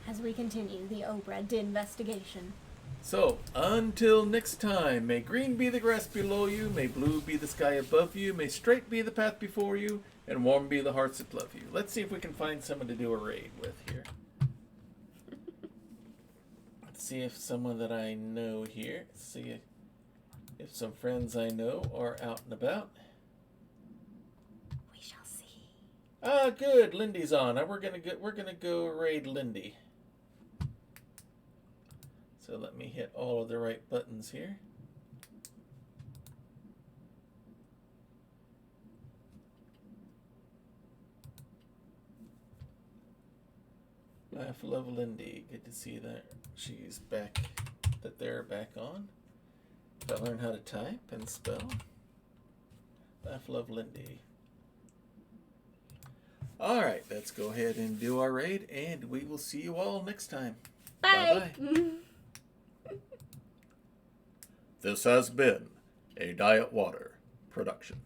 As we continue the Obra Dinn investigation. So, until next time, may green be the grass below you, may blue be the sky above you, may straight be the path before you, and warm be the hearts that love you. Let's see if we can find someone to do a raid with here. see if someone that I know here. See if some friends I know are out and about. We shall see. Ah, good. Lindy's on. We're gonna go raid Lindy. So let me hit all of the right buttons here. Laugh, love, Lindy. Good to see that she's back. That they're back on. If I learn how to type and spell. Laugh, love, Lindy. All right, let's go ahead and do our raid, and we will see you all next time. Bye. Bye-bye. This has been a Diet Water production.